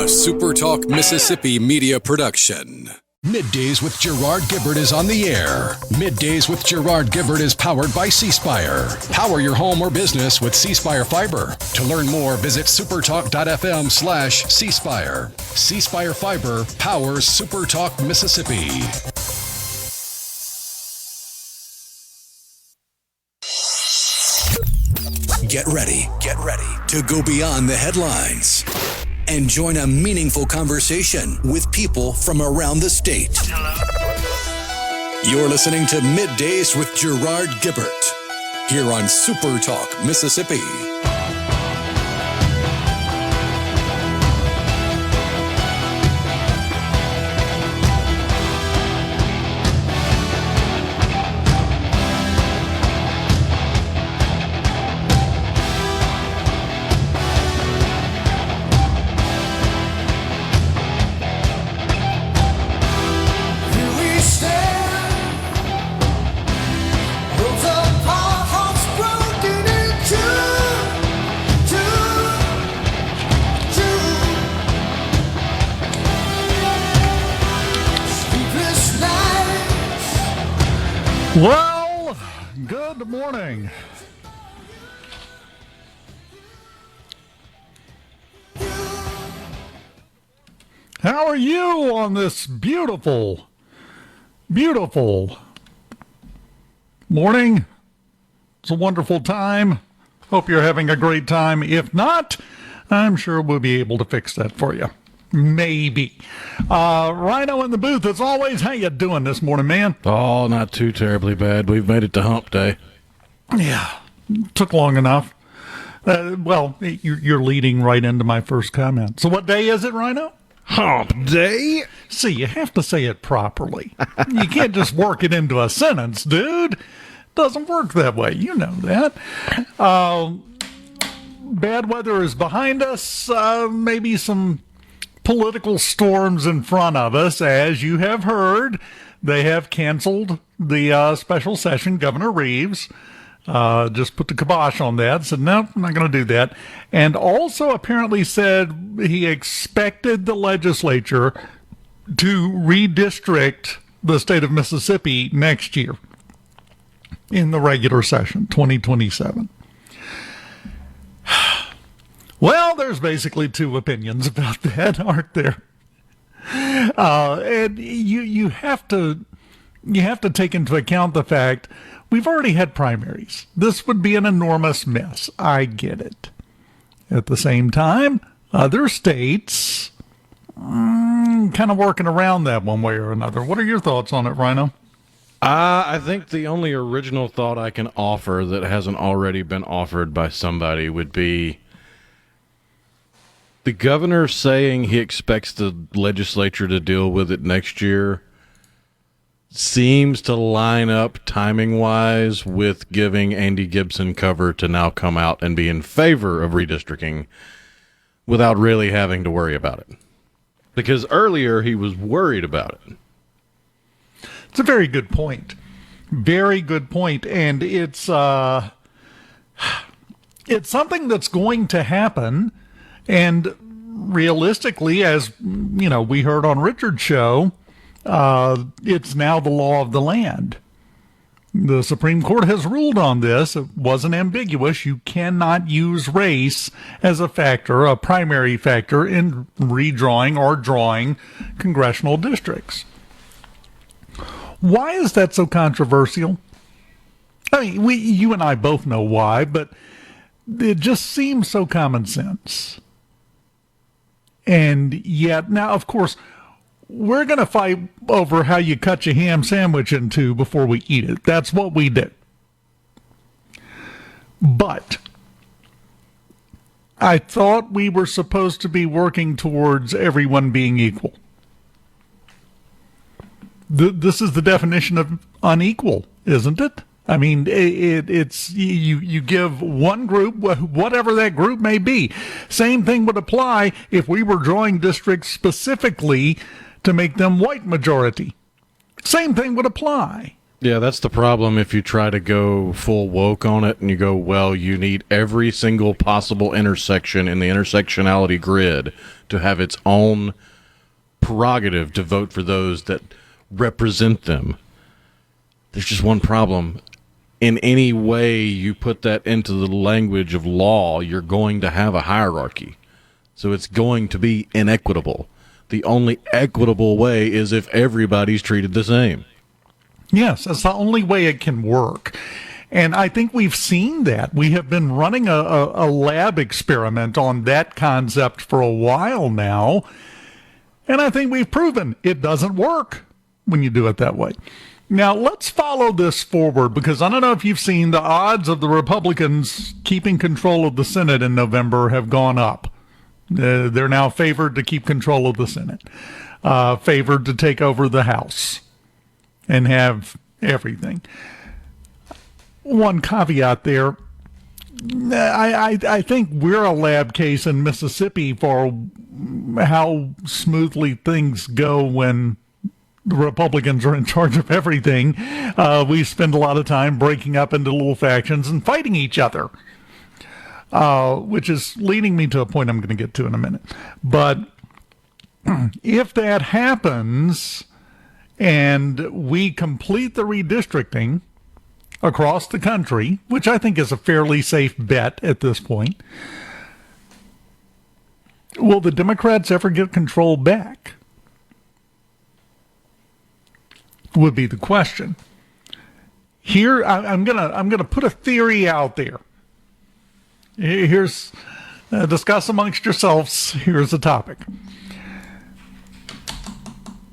SuperTalk Mississippi media production. MidDays with Gerard Gibert is on the air. MidDays with Gerard Gibert is powered by C-Spire. Power your home or business with C-Spire Fiber. To learn more, visit supertalk.fm/C-Spire. C-Spire Fiber powers SuperTalk Mississippi. Get ready to go beyond the headlines and join a meaningful conversation with people from around the state. Hello. You're listening to MidDays with Gerard Gibert here on SuperTalk Mississippi. Well, good morning. How are you on this beautiful morning? It's a wonderful time. Hope you're having a great time. If not, I'm sure we'll be able to fix that for you. Maybe. Rhino in the booth, as always. How you doing this morning, man? Oh, not too terribly bad. We've made it to hump day. Yeah, took long enough. Well, you're leading right into my first comment. So what day is it, Rhino? Hump day? See, you have to say it properly. You can't just work it into a sentence, dude. Doesn't work that way. You know that. Bad weather is behind us. Maybe some political storms in front of us. As you have heard, they have canceled the special session. Governor Reeves just put the kibosh on that, said, no, I'm not going to do that. And also apparently said he expected the legislature to redistrict the state of Mississippi next year in the regular session, 2027. Well, there's basically two opinions about that, aren't there? And you have to take into account the fact we've already had primaries. This would be an enormous mess. I get it. At the same time, other states kind of working around that one way or another. What are your thoughts on it, Rhino? I think the only original thought I can offer that hasn't already been offered by somebody would be the governor saying he expects the legislature to deal with it next year seems to line up timing-wise with giving Andy Gibson cover to now come out and be in favor of redistricting without really having to worry about it. Because earlier he was worried about it. It's a very good point. Very good point. And it's something that's going to happen. And realistically, as you know, we heard on Richard's show, it's now the law of the land. The Supreme Court has ruled on this. It wasn't ambiguous. You cannot use race as a factor, a primary factor in redrawing or drawing congressional districts. Why is that so controversial? I mean, you and I both know why, but it just seems so common sense. And yet, now, of course, we're going to fight over how you cut your ham sandwich in two before we eat it. That's what we do. But I thought we were supposed to be working towards everyone being equal. This is the definition of unequal, isn't it? I mean, it's you give one group, whatever that group may be. Same thing would apply if we were drawing districts specifically to make them white majority. Same thing would apply. Yeah, that's the problem if you try to go full woke on it and you go, well, you need every single possible intersection in the intersectionality grid to have its own prerogative to vote for those that represent them. There's just one problem. In any way you put that into the language of law, you're going to have a hierarchy. So it's going to be inequitable. The only equitable way is if everybody's treated the same. Yes, that's the only way it can work. And I think we've seen that. We have been running a lab experiment on that concept for a while now. And I think we've proven it doesn't work when you do it that way. Now, let's follow this forward, because I don't know if you've seen the odds of the Republicans keeping control of the Senate in November have gone up. They're now favored to keep control of the Senate, favored to take over the House and have everything. One caveat there. I think we're a lab case in Mississippi for how smoothly things go when the Republicans are in charge of everything. We spend a lot of time breaking up into little factions and fighting each other, which is leading me to a point I'm going to get to in a minute. But if that happens and we complete the redistricting across the country, which I think is a fairly safe bet at this point, will the Democrats ever get control back? Would be the question. Here, I'm gonna put a theory out there. Here's discuss amongst yourselves. Here's the topic.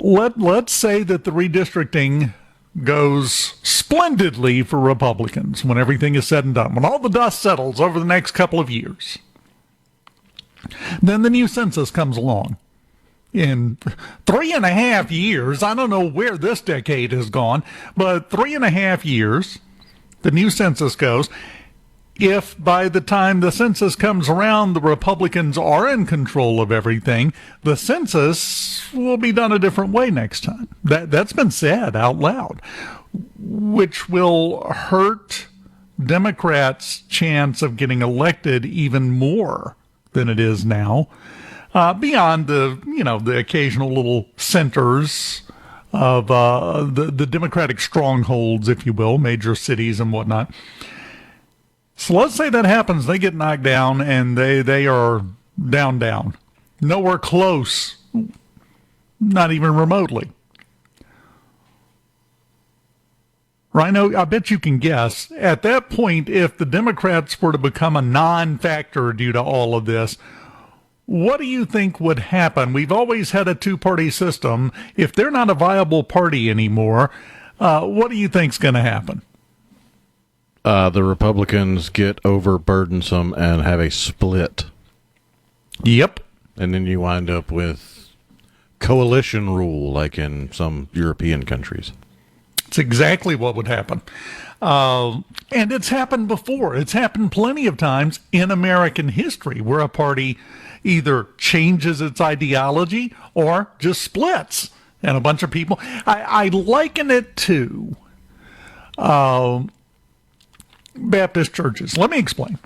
Let's say that the redistricting goes splendidly for Republicans when everything is said and done, when all the dust settles over the next couple of years. Then the new census comes along. In 3.5 years, I don't know where this decade has gone, but 3.5 years, the new census goes. If by the time the census comes around, the Republicans are in control of everything, the census will be done a different way next time. That's been said out loud, which will hurt Democrats' chance of getting elected even more than it is now. Beyond the occasional little centers of the Democratic strongholds, if you will, major cities and whatnot. So let's say that happens, they get knocked down, and they are down. Nowhere close, not even remotely. Rhino, I bet you can guess. At that point, if the Democrats were to become a non-factor due to all of this, what do you think would happen? We've always had a two-party system. If they're not a viable party anymore, what do you think's going to happen? The Republicans get overburdensome and have a split. Yep. And then you wind up with coalition rule, like in some European countries. It's exactly what would happen. And it's happened before. It's happened plenty of times in American history where a party either changes its ideology or just splits. And a bunch of people, I liken it to Baptist churches. Let me explain.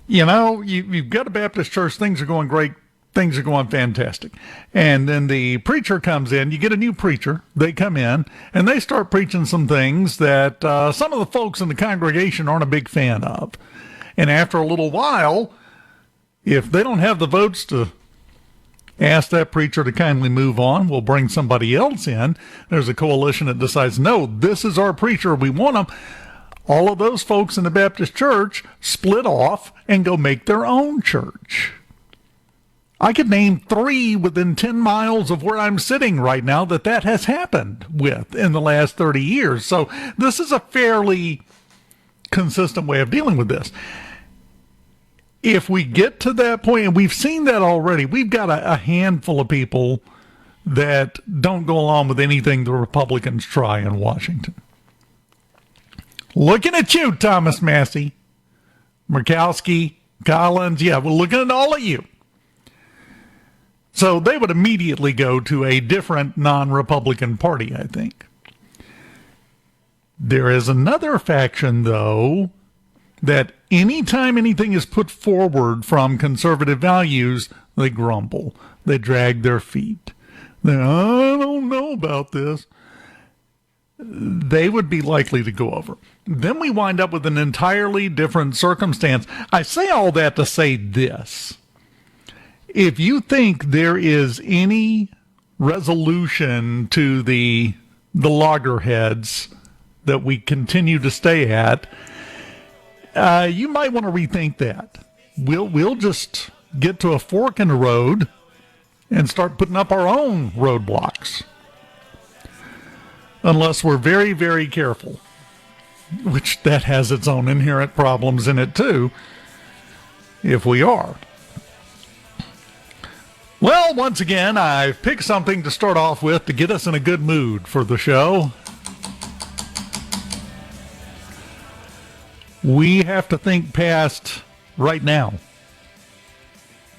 You know, you've got a Baptist church, things are going great, things are going fantastic. And then the preacher comes in, you get a new preacher, they come in, and they start preaching some things that some of the folks in the congregation aren't a big fan of. And after a little while, if they don't have the votes to ask that preacher to kindly move on, we'll bring somebody else in. There's a coalition that decides, no, this is our preacher, we want him. All of those folks in the Baptist church split off and go make their own church. I could name 3 within 10 miles of where I'm sitting right now that has happened with in the last 30 years. So this is a fairly consistent way of dealing with this. If we get to that point, and we've seen that already, we've got a handful of people that don't go along with anything the Republicans try in Washington. Looking at you, Thomas Massey, Murkowski, Collins, yeah, we're looking at all of you. So they would immediately go to a different non-Republican party, I think. There is another faction, though, that anytime anything is put forward from conservative values, they grumble. They drag their feet. I don't know about this. They would be likely to go over. Then we wind up with an entirely different circumstance. I say all that to say this. If you think there is any resolution to the loggerheads that we continue to stay at, you might want to rethink that. We'll just get to a fork in the road and start putting up our own roadblocks. Unless we're very, very careful, which that has its own inherent problems in it too, if we are. Well, once again, I've picked something to start off with to get us in a good mood for the show. We have to think past right now,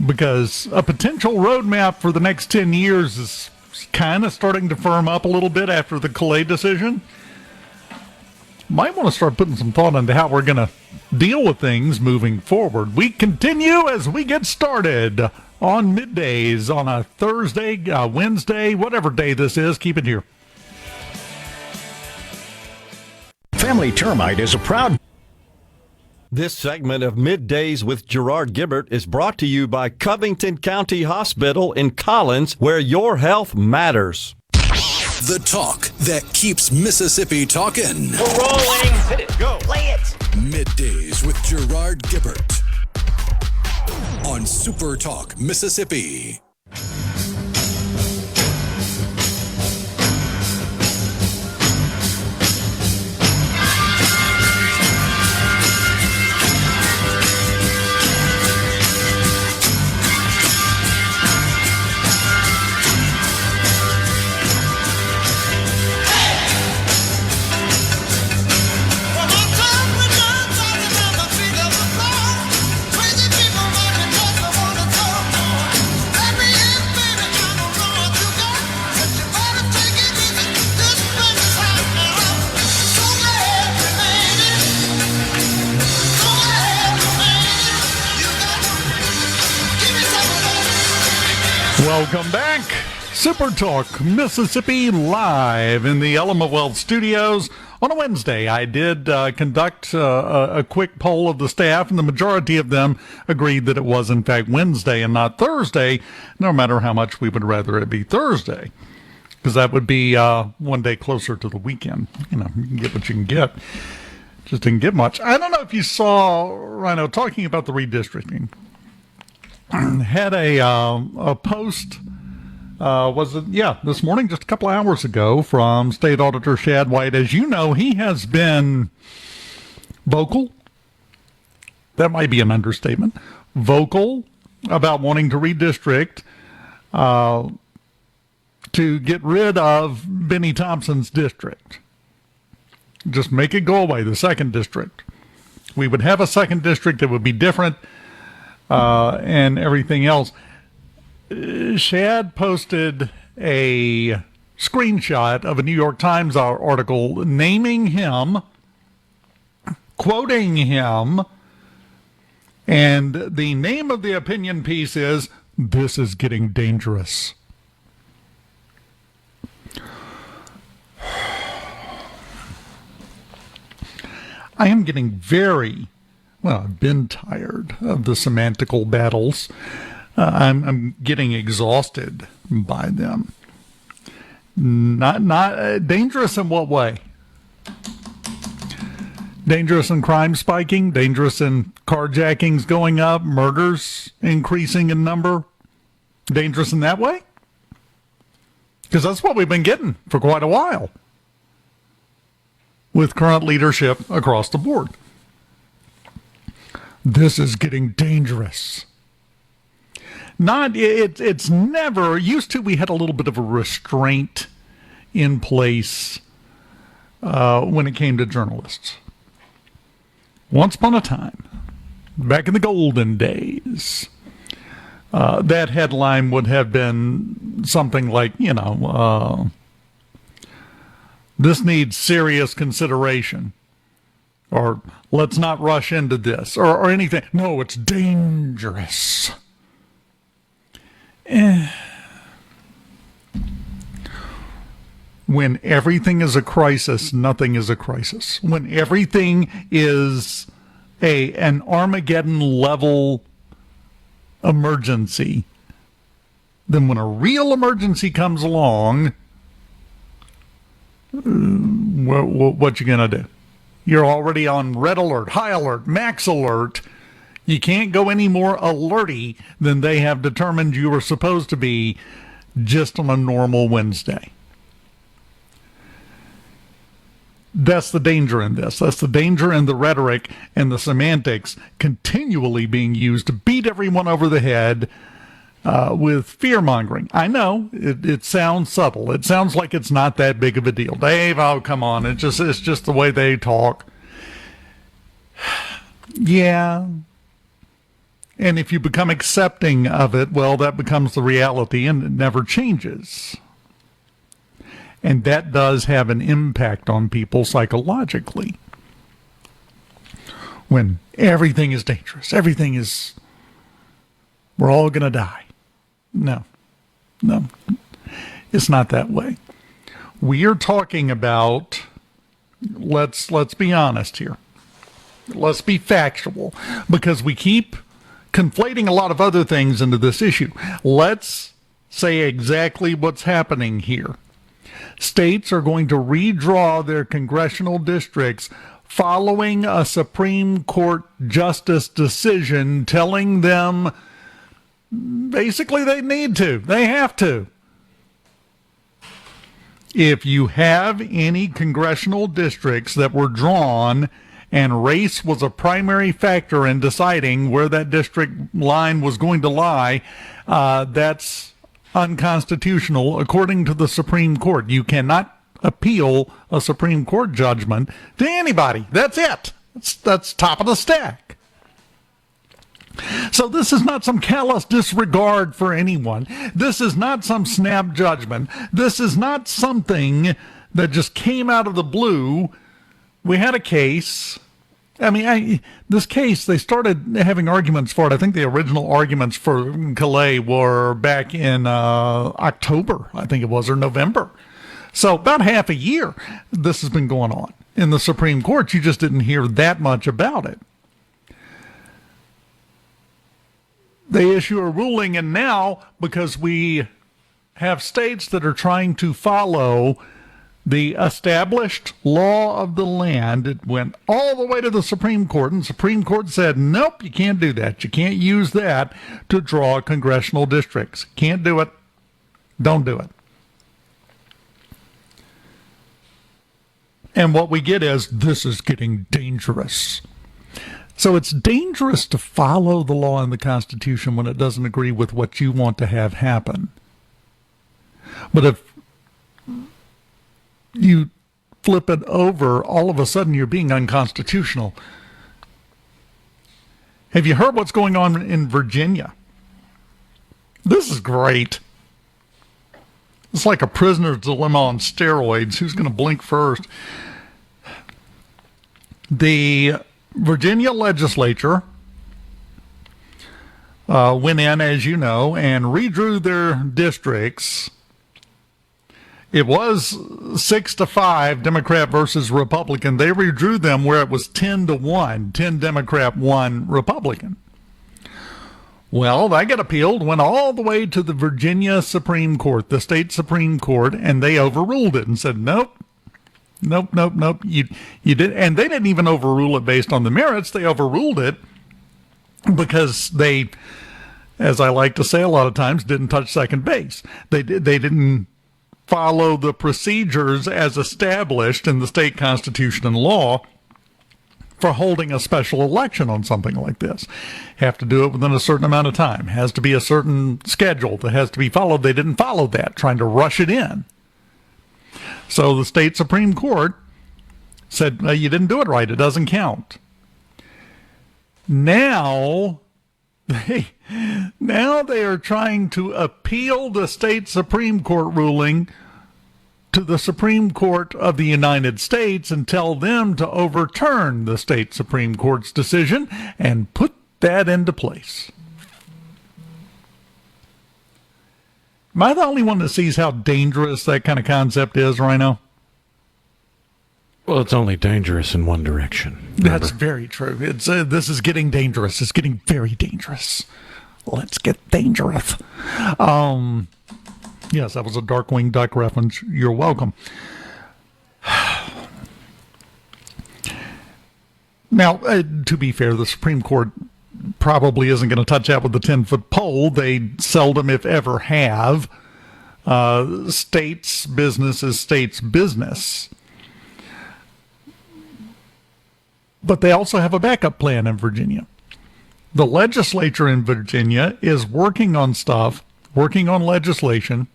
because a potential roadmap for the next 10 years is kind of starting to firm up a little bit after the Calais decision. Might want to start putting some thought into how we're going to deal with things moving forward. We continue as we get started on Middays on a Thursday, Wednesday, whatever day this is. Keep it here. Family Termite is a proud... This segment of Middays with Gerard Gibert is brought to you by Covington County Hospital in Collins, where your health matters. The talk that keeps Mississippi talking. We're rolling. Hit it. Go. Play it. Middays with Gerard Gibert on SuperTalk Mississippi. Welcome back. Super Talk Mississippi live in the Element Wealth studios. On a Wednesday, I did conduct a quick poll of the staff, and the majority of them agreed that it was, in fact, Wednesday and not Thursday, no matter how much we would rather it be Thursday, because that would be one day closer to the weekend. You know, you can get what you can get. Just didn't get much. I don't know if you saw, Rhino, talking about the redistricting. Had a post, this morning, just a couple of hours ago, from State Auditor Shad White. As you know, he has been vocal. That might be an understatement. Vocal about wanting to redistrict to get rid of Benny Thompson's district. Just make it go away, the second district. We would have a second district that would be different. And everything else. Shad posted a screenshot of a New York Times article naming him, quoting him, and the name of the opinion piece is, "This is getting dangerous." I am getting very... Well, I've been tired of the semantical battles. I'm getting exhausted by them. Not dangerous in what way? Dangerous in crime spiking? Dangerous in carjackings going up? Murders increasing in number? Dangerous in that way? Because that's what we've been getting for quite a while with current leadership across the board. This is getting dangerous. It's never, used to, we had a little bit of a restraint in place when it came to journalists. Once upon a time, back in the golden days, that headline would have been something like, This needs serious consideration. Or let's not rush into this, or anything. No, it's dangerous. When everything is a crisis, nothing is a crisis. When everything is an Armageddon level emergency, then when a real emergency comes along, what you gonna do? You're already on red alert, high alert, max alert. You can't go any more alerty than they have determined you were supposed to be just on a normal Wednesday. That's the danger in this. That's the danger in the rhetoric and the semantics continually being used to beat everyone over the head with fear-mongering. I know it sounds subtle. It sounds like it's not that big of a deal. Dave, oh, come on. It's just the way they talk. Yeah. And if you become accepting of it, well, that becomes the reality and it never changes. And that does have an impact on people psychologically. When everything is dangerous, we're all going to die. No, it's not that way. We are talking about, let's be honest here. Let's be factual, because we keep conflating a lot of other things into this issue. Let's say exactly what's happening here. States are going to redraw their congressional districts following a Supreme Court justice decision telling them basically they need to. They have to. If you have any congressional districts that were drawn and race was a primary factor in deciding where that district line was going to lie, that's unconstitutional according to the Supreme Court. You cannot appeal a Supreme Court judgment to anybody. That's it. That's top of the stack. So this is not some callous disregard for anyone. This is not some snap judgment. This is not something that just came out of the blue. We had a case. This case, they started having arguments for it. I think the original arguments for Calais were back in October, I think it was, or November. So about half a year this has been going on in the Supreme Court. You just didn't hear that much about it. They issue a ruling, and now, because we have states that are trying to follow the established law of the land, it went all the way to the Supreme Court, and the Supreme Court said, nope, you can't do that. You can't use that to draw congressional districts. Can't do it. Don't do it. And what we get is, this is getting dangerous. So it's dangerous to follow the law and the Constitution when it doesn't agree with what you want to have happen. But if you flip it over, all of a sudden you're being unconstitutional. Have you heard what's going on in Virginia? This is great. It's like a prisoner's dilemma on steroids. Who's going to blink first? The Virginia legislature went in, as you know, and redrew their districts. It was 6-5, Democrat versus Republican. They redrew them where it was 10-1, 10 Democrat, 1 Republican. Well, that got appealed, went all the way to the Virginia Supreme Court, the state Supreme Court, and they overruled it and said, nope. You did, and they didn't even overrule it based on the merits. They overruled it because they, as I like to say a lot of times, didn't touch second base. They didn't follow the procedures as established in the state constitution and law for holding a special election on something like this. Have to do it within a certain amount of time. Has to be a certain schedule that has to be followed. They didn't follow that, trying to rush it in. So the state Supreme Court said, you didn't do it right. It doesn't count. Now they are trying to appeal the state Supreme Court ruling to the Supreme Court of the United States and tell them to overturn the state Supreme Court's decision and put that into place. Am I the only one that sees how dangerous that kind of concept is right now? Well, it's only dangerous in one direction. Remember? That's very true. It's this is getting dangerous. It's getting very dangerous. Let's get dangerous. Yes, that was a Darkwing Duck reference. You're welcome. Now, to be fair, the Supreme Court probably isn't going to touch that with the 10-foot pole. They seldom, if ever, have. States' business is states' business. But they also have a backup plan in Virginia. The legislature in Virginia is working on legislation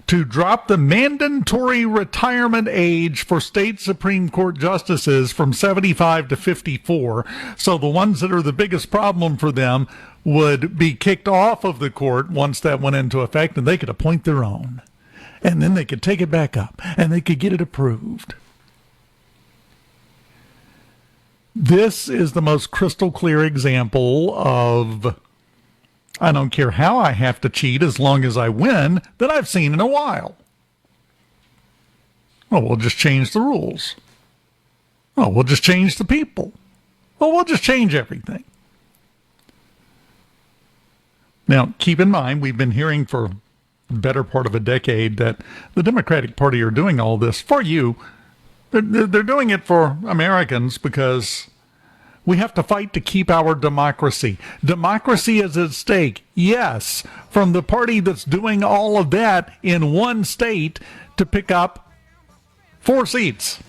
to drop the mandatory retirement age for state Supreme Court justices from 75 to 54. So the ones that are the biggest problem for them would be kicked off of the court once that went into effect, and they could appoint their own. And then they could take it back up, and they could get it approved. This is the most crystal clear example of I don't care how I have to cheat as long as I win that I've seen in a while. Well, we'll just change the rules. Oh, we'll just change the people. Well, we'll just change everything. Now, keep in mind, we've been hearing for the better part of a decade that the Democratic Party are doing all this for you. They're doing it for Americans because we have to fight to keep our democracy. Democracy is at stake, yes, from the party that's doing all of that in one state to pick up 4 seats.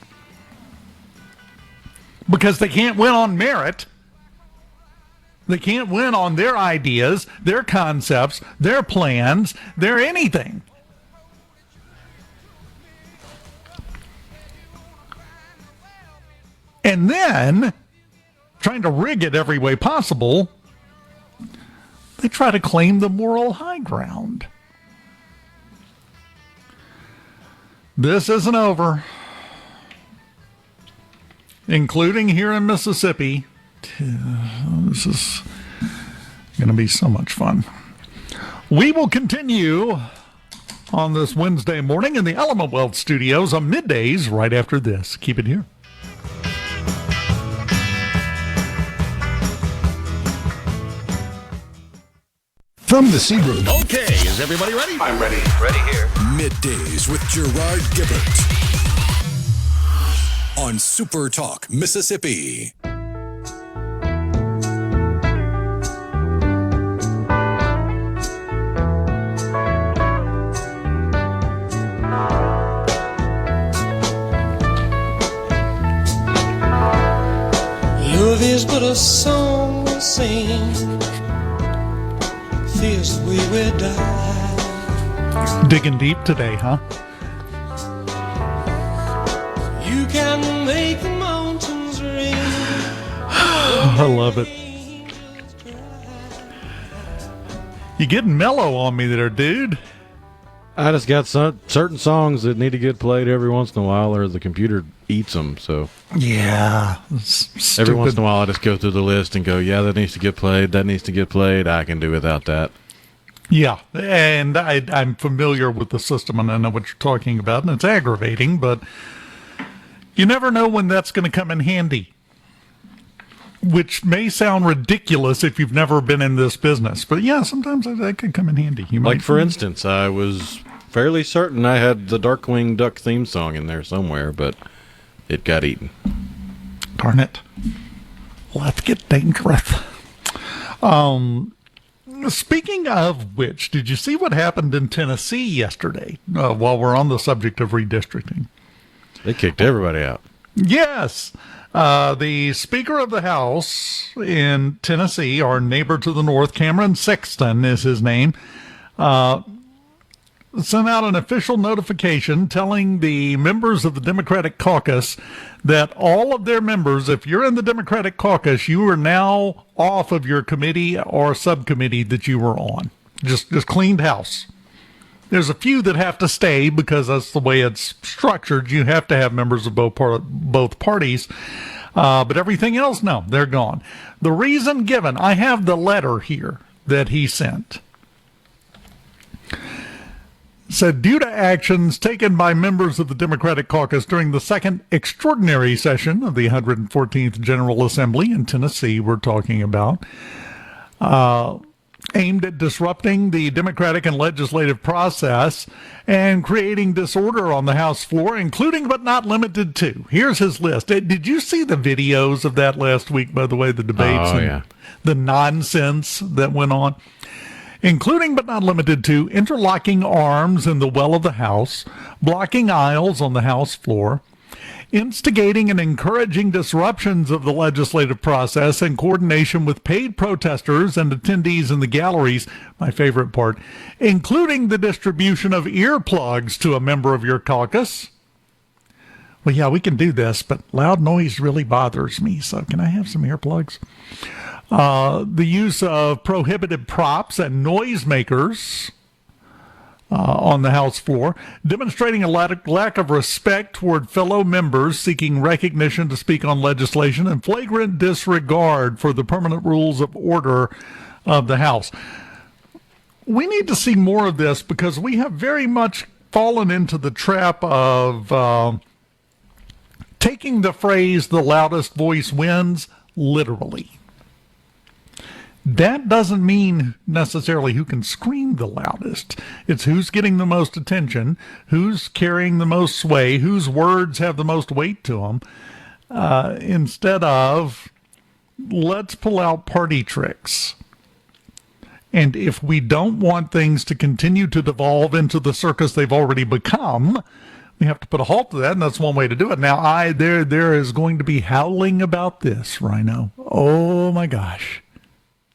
Because they can't win on merit. They can't win on their ideas, their concepts, their plans, their anything. And then, trying to rig it every way possible, they try to claim the moral high ground. This isn't over. Including here in Mississippi. This is going to be so much fun. We will continue on this Wednesday morning in the Element Wealth Studios on Middays right after this. Keep it here. From the Sea Room. Okay, is everybody ready? I'm ready. Ready here. Middays with Gerard Gibert on SuperTalk, Mississippi. Love is but a song we sing, feels the way we die. Digging deep today, huh? You can make the mountains rain. I love it. You getting mellow on me there, dude. I just got certain songs that need to get played every once in a while, or the computer eats them. So yeah, every once in a while, I just go through the list and go, "Yeah, that needs to get played. That needs to get played. I can do without that." Yeah, and I'm familiar with the system, and I know what you're talking about, and it's aggravating, but you never know when that's going to come in handy. Which may sound ridiculous if you've never been in this business, but yeah, sometimes that could come in handy. Like, for instance, I was fairly certain I had the Darkwing Duck theme song in there somewhere, but it got eaten. Darn it. Let's get dangerous. Speaking of which, did you see what happened in Tennessee yesterday while we're on the subject of redistricting? They kicked everybody out. Yes. The Speaker of the House in Tennessee, our neighbor to the north, Cameron Sexton is his name, sent out an official notification telling the members of the Democratic caucus that all of their members, if you're in the Democratic caucus, you are now off of your committee or subcommittee that you were on. Just cleaned house. There's a few that have to stay because that's the way it's structured. You have to have members of both parties. But everything else, no, they're gone. The reason given, I have the letter here that he sent. Said, due to actions taken by members of the Democratic caucus during the second extraordinary session of the 114th General Assembly in Tennessee, we're talking about, aimed at disrupting the democratic and legislative process and creating disorder on the House floor, including but not limited to. Here's his list. Did you see the videos of that last week, by the way, the debates and the nonsense that went on? Including but not limited to interlocking arms in the well of the House, blocking aisles on the House floor, instigating and encouraging disruptions of the legislative process in coordination with paid protesters and attendees in the galleries, my favorite part, including the distribution of earplugs to a member of your caucus. Well, yeah, we can do this, but loud noise really bothers me, so can I have some earplugs? The use of prohibited props and noisemakers on the House floor, demonstrating a lack of respect toward fellow members seeking recognition to speak on legislation, and flagrant disregard for the permanent rules of order of the House. We need to see more of this because we have very much fallen into the trap of taking the phrase, the loudest voice wins, literally. That doesn't mean necessarily who can scream the loudest. It's who's getting the most attention, who's carrying the most sway, whose words have the most weight to them, instead of let's pull out party tricks. And if we don't want things to continue to devolve into the circus they've already become, we have to put a halt to that, and that's one way to do it. Now, there is going to be howling about this, Rhino. Oh, my gosh.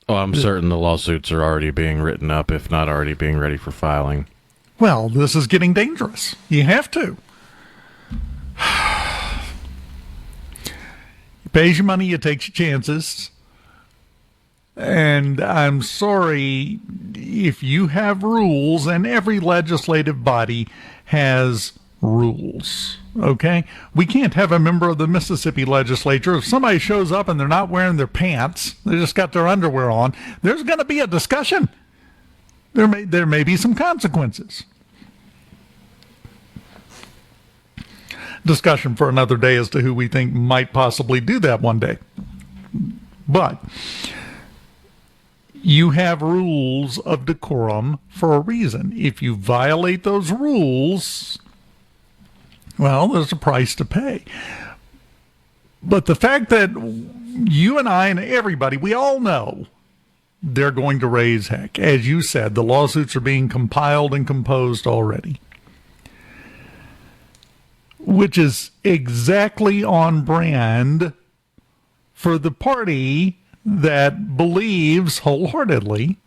Oh, I'm certain the lawsuits are already being written up, if not already being ready for filing. Well, this is getting dangerous. You have to. You pays your money, you takes your chances. And I'm sorry, if you have rules, and every legislative body has rules, okay? We can't have a member of the Mississippi legislature. If somebody shows up and they're not wearing their pants, they just got their underwear on, there's going to be a discussion. There may be some consequences. Discussion for another day as to who we think might possibly do that one day. But you have rules of decorum for a reason. If you violate those rules, well, there's a price to pay. But the fact that you and I and everybody, we all know they're going to raise heck. As you said, the lawsuits are being compiled and composed already, which is exactly on brand for the party that believes wholeheartedly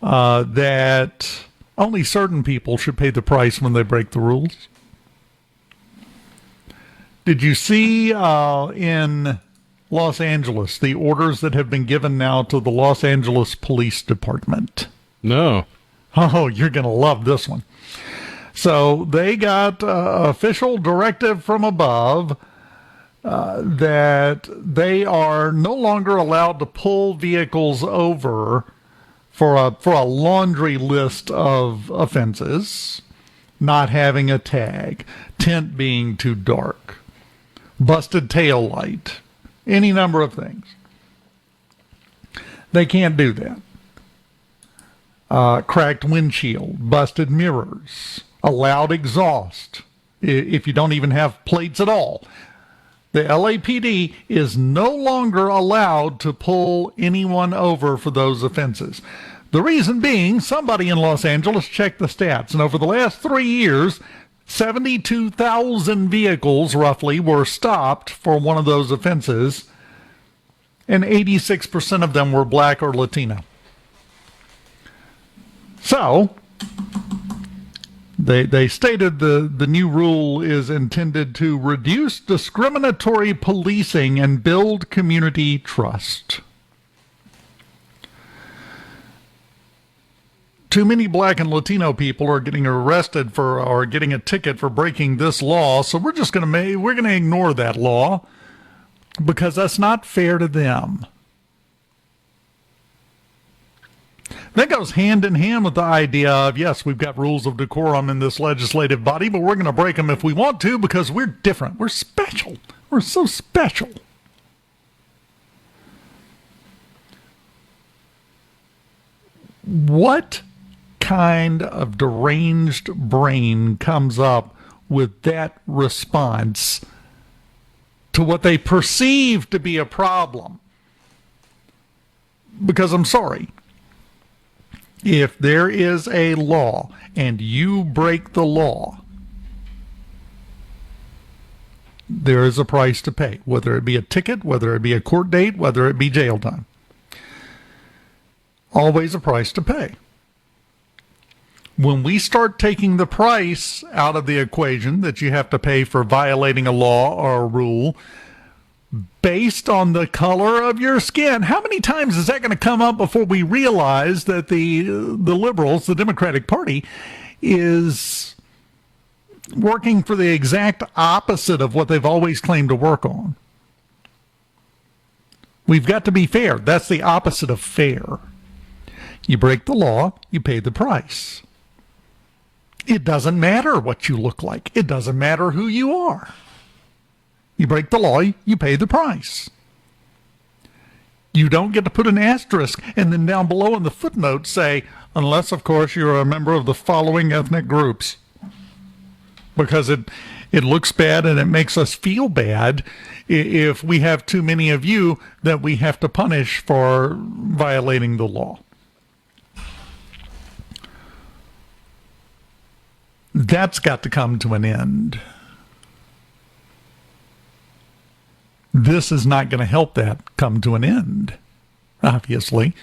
that only certain people should pay the price when they break the rules. Did you see in Los Angeles the orders that have been given now to the Los Angeles Police Department? No. Oh, you're going to love this one. So they got official directive from above that they are no longer allowed to pull vehicles over for a laundry list of offenses: not having a tag, tint being too dark, busted tail light, any number of things. They can't do that. Cracked windshield, busted mirrors, a loud exhaust, if you don't even have plates at all. The LAPD is no longer allowed to pull anyone over for those offenses. The reason being, somebody in Los Angeles checked the stats, and over the last 3 years, 72,000 vehicles, roughly, were stopped for one of those offenses, and 86% of them were black or Latino. So they stated the new rule is intended to reduce discriminatory policing and build community trust. too many black and Latino people are getting arrested for or getting a ticket for breaking this law, so we're going to ignore that law because that's not fair to them. That goes hand in hand with the idea of, yes, we've got rules of decorum in this legislative body, but we're going to break them if we want to because we're different. We're special. We're so special. What kind of deranged brain comes up with that response to what they perceive to be a problem? Because I'm sorry, if there is a law and you break the law, there is a price to pay, whether it be a ticket, whether it be a court date, whether it be jail time. Always a price to pay. When we start taking the price out of the equation that you have to pay for violating a law or a rule based on the color of your skin, how many times is that going to come up before we realize that the liberals, the Democratic Party, is working for the exact opposite of what they've always claimed to work on? We've got to be fair. That's the opposite of fair. You break the law, you pay the price. It doesn't matter what you look like. It doesn't matter who you are. You break the law, you pay the price. You don't get to put an asterisk and then down below in the footnote say, unless, of course, you're a member of the following ethnic groups. Because it looks bad and it makes us feel bad if we have too many of you that we have to punish for violating the law. That's got to come to an end. This is not going to help that come to an end, obviously.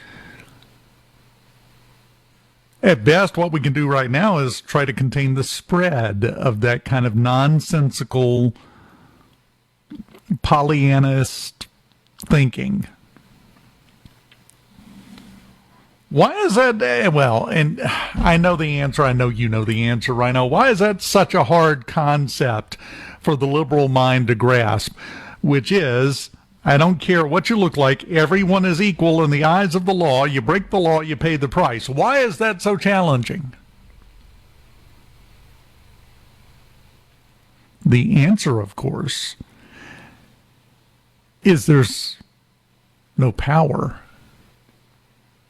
At best, what we can do right now is try to contain the spread of that kind of nonsensical, Pollyannaist thinking. Why is that? Well, and I know the answer. I know you know the answer right now. Why is that such a hard concept for the liberal mind to grasp? Which is, I don't care what you look like. Everyone is equal in the eyes of the law. You break the law, you pay the price. Why is that so challenging? The answer, of course, is there's no power.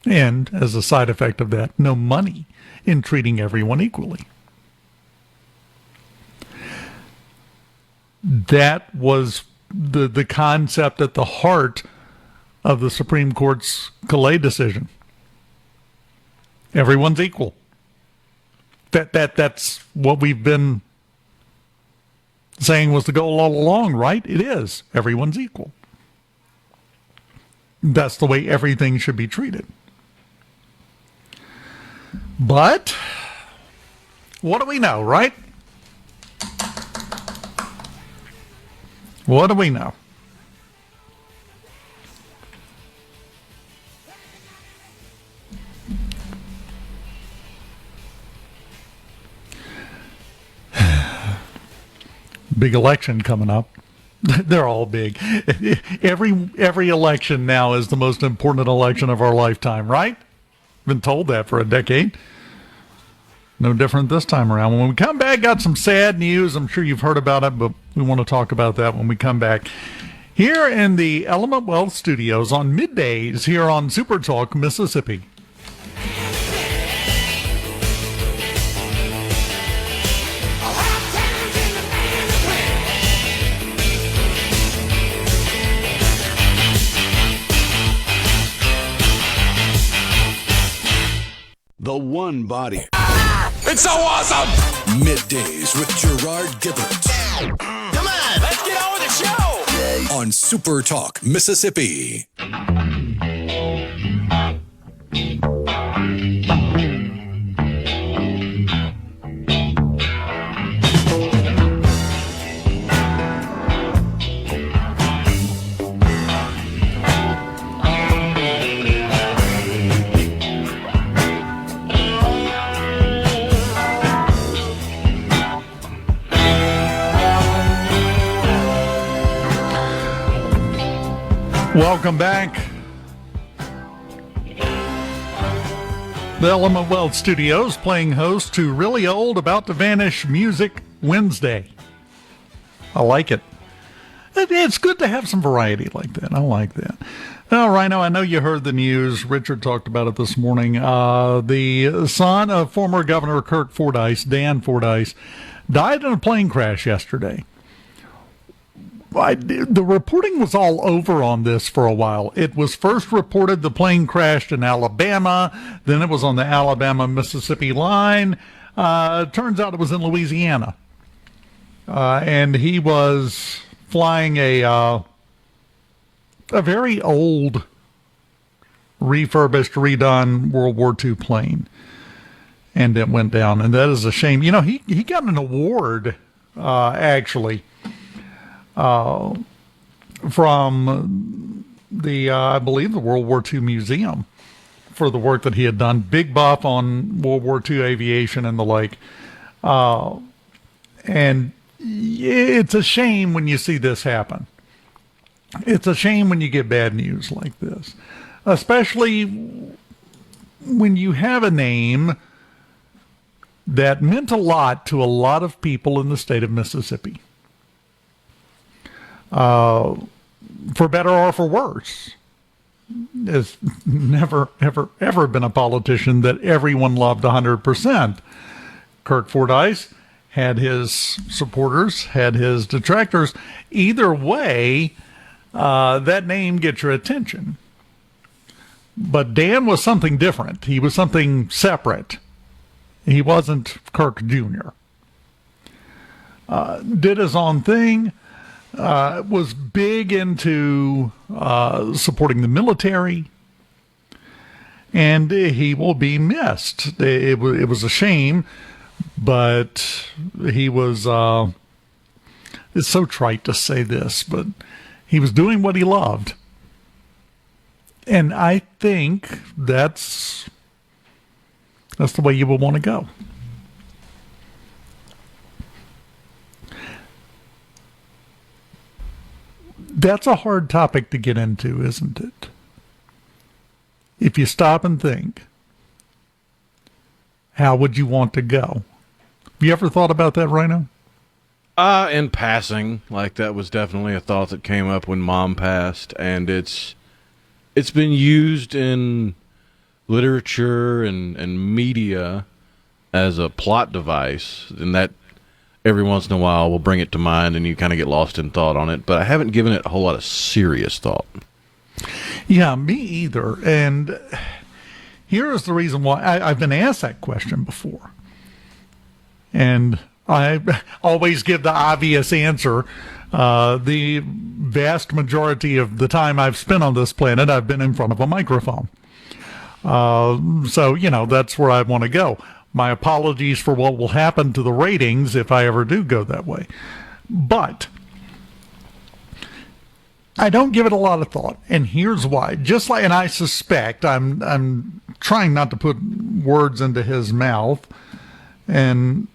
And, as a side effect of that, no money in treating everyone equally. That was the concept at the heart of the Supreme Court's Calais decision. Everyone's equal. That's what we've been saying was the goal all along, right? It is. Everyone's equal. That's the way everything should be treated. But what do we know, right? What do we know? Big election coming up. They're all big. Every election now is the most important election of our lifetime, right? Been told that for a decade. No different this time around. When we come back, got some sad news. I'm sure you've heard about it, but we want to talk about that when we come back. Here in the Element Wealth Studios on Middays here on SuperTalk, Mississippi. The one body. It's so awesome! Middays with Gerard Gibert. Come on, let's get on with the show! On SuperTalk, Mississippi. Welcome back. The Element Wealth Studios playing host to Really Old About to Vanish Music Wednesday. I like it. It's good to have some variety like that. I like that. Now, Rhino, I know you heard the news. Richard talked about it this morning. The son of former Governor Kirk Fordyce, Dan Fordyce, died in a plane crash yesterday. The reporting was all over on this for a while. It was first reported the plane crashed in Alabama. Then it was on the Alabama-Mississippi line. Turns out it was in Louisiana. And he was flying a very old, refurbished, redone World War II plane. And it went down. And that is a shame. You know, he got an award, actually, from the, I believe, the World War II Museum for the work that he had done. Big buff on World War II aviation and the like. And it's a shame when you see this happen. It's a shame when you get bad news like this, especially when you have a name that meant a lot to a lot of people in the state of Mississippi. For better or for worse. There's never, ever, ever been a politician that everyone loved 100%. Kirk Fordyce had his supporters, had his detractors. Either way, that name gets your attention. But Dan was something different. He was something separate. He wasn't Kirk Jr. Did his own thing. Was big into supporting the military, and he will be missed. It was a shame, but he was, it's so trite to say this, but he was doing what he loved. And I think that's the way you would want to go. That's a hard topic to get into, isn't it? If you stop and think, how would you want to go? Have you ever thought about that, Rhino? In passing, like that was definitely a thought that came up when Mom passed, and it's been used in literature and media as a plot device, and that every once in a while we'll bring it to mind and you kind of get lost in thought on it, but I haven't given it a whole lot of serious thought. Yeah, me either. And here is the reason why. I've been asked that question before. And I always give the obvious answer. The vast majority of the time I've spent on this planet, I've been in front of a microphone. So, that's where I want to go. My apologies for what will happen to the ratings if I ever do go that way. But I don't give it a lot of thought, and here's why. And I suspect, I'm trying not to put words into his mouth, and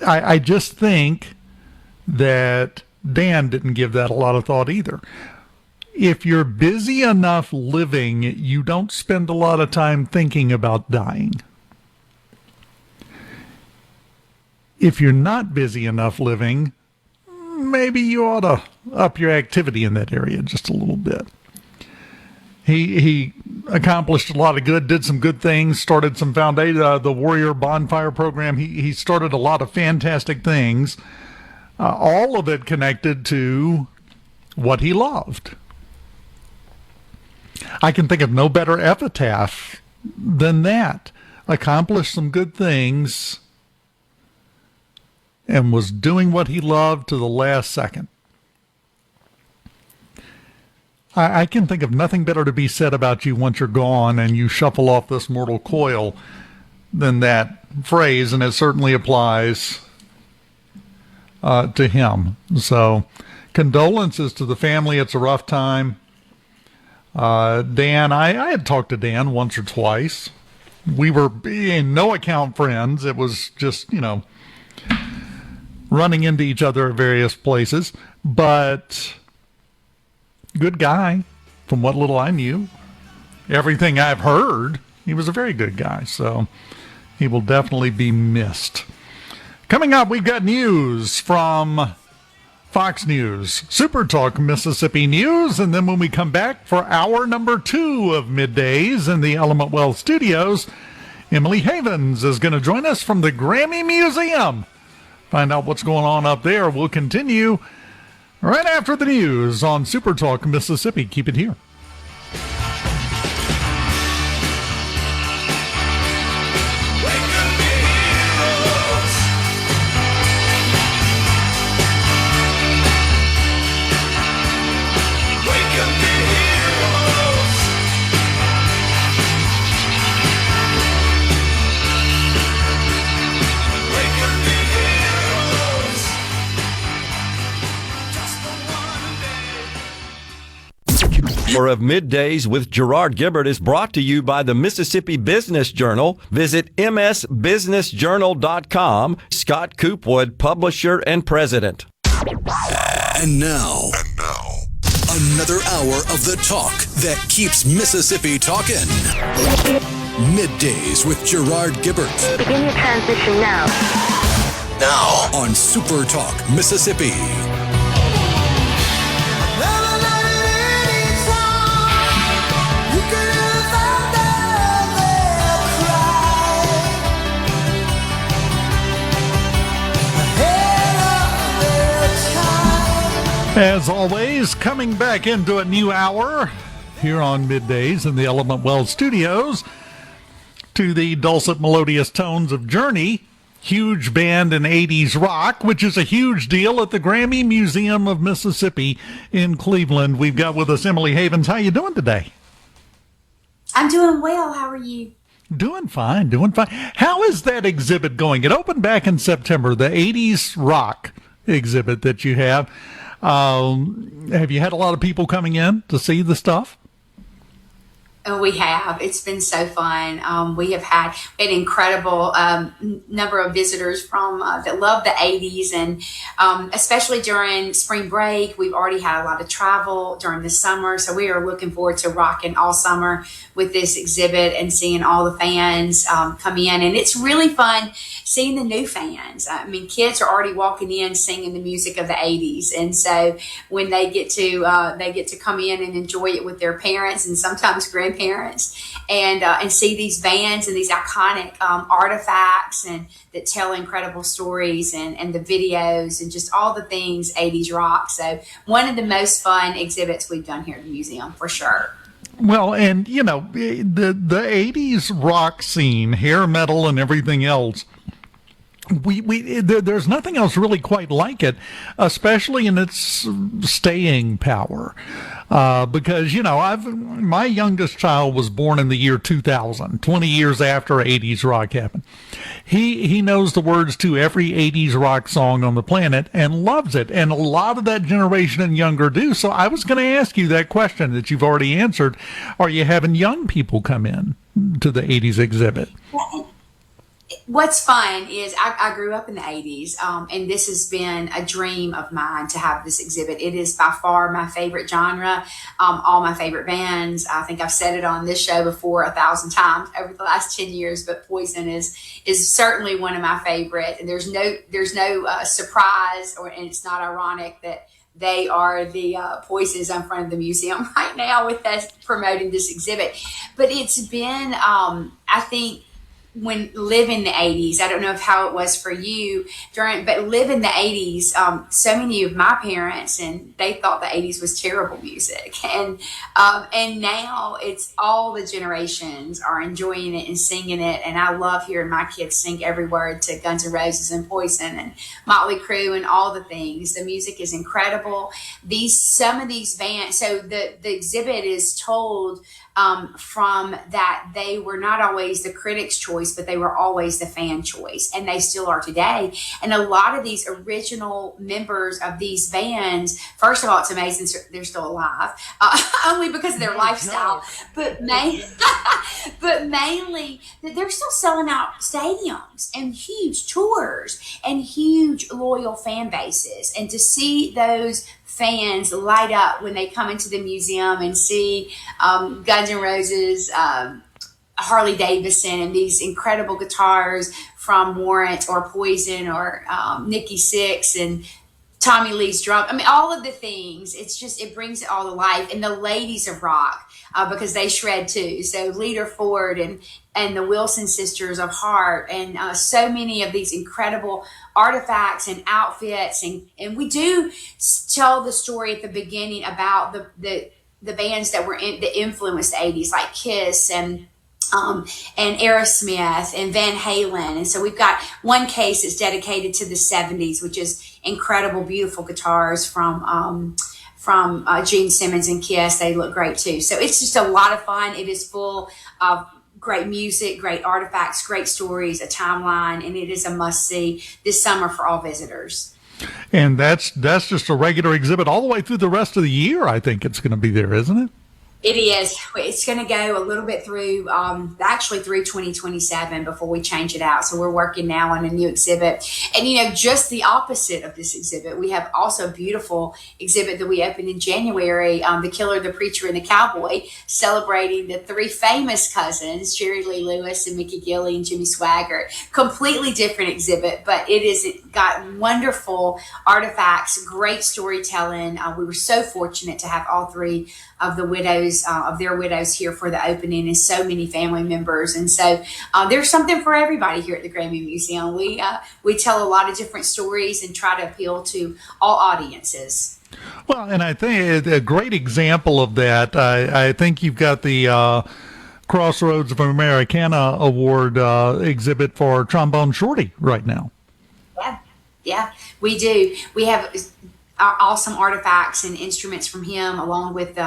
I just think that Dan didn't give that a lot of thought either. If you're busy enough living, you don't spend a lot of time thinking about dying. If you're not busy enough living, maybe you ought to up your activity in that area just a little bit. He accomplished a lot of good, did some good things, started some foundation, the Warrior Bonfire program. He started a lot of fantastic things, all of it connected to what he loved. I can think of no better epitaph than that. Accomplished some good things and was doing what he loved to the last second. I can think of nothing better to be said about you once you're gone and you shuffle off this mortal coil than that phrase, and it certainly applies to him. So, condolences to the family. It's a rough time. Dan, I had talked to Dan once or twice. We were in no account friends. It was just, running into each other at various places. But good guy from what little I knew. Everything I've heard, he was a very good guy, so he will definitely be missed. Coming up, we've got news from Fox News, SuperTalk Mississippi News, and then when we come back for hour number 2 of Middays in the Element Wealth Studios, Emily Havens is going to join us from the Grammy Museum. Find out what's going on up there. We'll continue right after the news on SuperTalk Mississippi. Keep it here. Hour of Middays with Gerard Gibert is brought to you by the Mississippi Business Journal. Visit msbusinessjournal.com. Scott Coopwood, publisher and president. And now, another hour of the talk that keeps Mississippi talking. Middays with Gerard Gibert. Begin your transition now. Now on SuperTalk Mississippi. As always, coming back into a new hour here on Middays in the Element Wealth Studios to the dulcet melodious tones of Journey, huge band in 80s rock, which is a huge deal at the Grammy Museum of Mississippi in Cleveland. We've got with us Emily Havens. How you doing today? I'm doing well. How are you? Doing fine, doing fine. How is that exhibit going? It opened back in September, the 80s rock exhibit that you have. Have you had a lot of people coming in to see the stuff? Oh, we have. It's been so fun. We have had an incredible number of visitors from that love the 80s, and especially during spring break, we've already had a lot of travel during the summer. So we are looking forward to rocking all summer with this exhibit and seeing all the fans come in. And it's really fun seeing the new fans. I mean, kids are already walking in singing the music of the 80s, and so when they get to come in and enjoy it with their parents and sometimes grandparents, and see these bands and these iconic artifacts and that tell incredible stories, and the videos and just all the things 80s rock. So one of the most fun exhibits we've done here at the museum for sure. Well, and you know, the 80s rock scene, hair metal and everything else, there's nothing else really quite like it, especially in its staying power. Because, you know, my youngest child was born in the year 2000, 20 years after 80s rock happened. He knows the words to every 80s rock song on the planet and loves it. And a lot of that generation and younger do. So I was going to ask you that question that you've already answered. Are you having young people come in to the 80s exhibit? What's fun is I grew up in the 80s, and this has been a dream of mine to have this exhibit. It is by far my favorite genre, all my favorite bands. I think I've said it on this show before 1,000 times over the last 10 years, but Poison is certainly one of my favorite. And there's no surprise, and it's not ironic that they are the Poisons in front of the museum right now with us promoting this exhibit. But it's been, I think, when living the 80s, I don't know how it was for you but living the 80s, so many of my parents, and they thought the 80s was terrible music. And now it's all the generations are enjoying it and singing it. And I love hearing my kids sing every word to Guns N' Roses and Poison and Motley Crue and all the things. The music is incredible. Some of these bands, so the exhibit is told from that they were not always the critics' choice, but they were always the fan choice, and they still are today. And a lot of these original members of these bands, first of all, it's amazing they're still alive, only because of their lifestyle, but mainly they're still selling out stadiums and huge tours and huge loyal fan bases. And to see those fans light up when they come into the museum and see Guns N' Roses, Harley Davidson, and these incredible guitars from Warrant or Poison or Nikki Sixx and Tommy Lee's drum. I mean, all of the things. It brings it all to life. And the ladies of rock, because they shred too. So Lita Ford and the Wilson sisters of Heart, and so many of these incredible artifacts and outfits. And we do tell the story at the beginning about the bands that influenced the 80s, like Kiss and Aerosmith and Van Halen. And so we've got one case that's dedicated to the 70s, which is incredible, beautiful guitars from Gene Simmons and Kiss. They look great too. So it's just a lot of fun. It is full of great music, great artifacts, great stories, a timeline, and it is a must-see this summer for all visitors. And that's just a regular exhibit all the way through the rest of the year. I think it's going to be there, isn't it? It is. It's going to go a little bit through, actually through 2027 before we change it out. So we're working now on a new exhibit. And, just the opposite of this exhibit, we have also a beautiful exhibit that we opened in January, The Killer, the Preacher, and the Cowboy, celebrating the three famous cousins, Jerry Lee Lewis and Mickey Gilley and Jimmy Swaggart. Completely different exhibit, but it got wonderful artifacts, great storytelling. We were so fortunate to have all three of the widows, of their widows here for the opening, and so many family members. And so there's something for everybody here at the Grammy Museum. We tell a lot of different stories and try to appeal to all audiences. Well, and I think a great example of that, I think you've got the Crossroads of Americana Award exhibit for Trombone Shorty right now. Yeah, we do. We have awesome artifacts and instruments from him, along with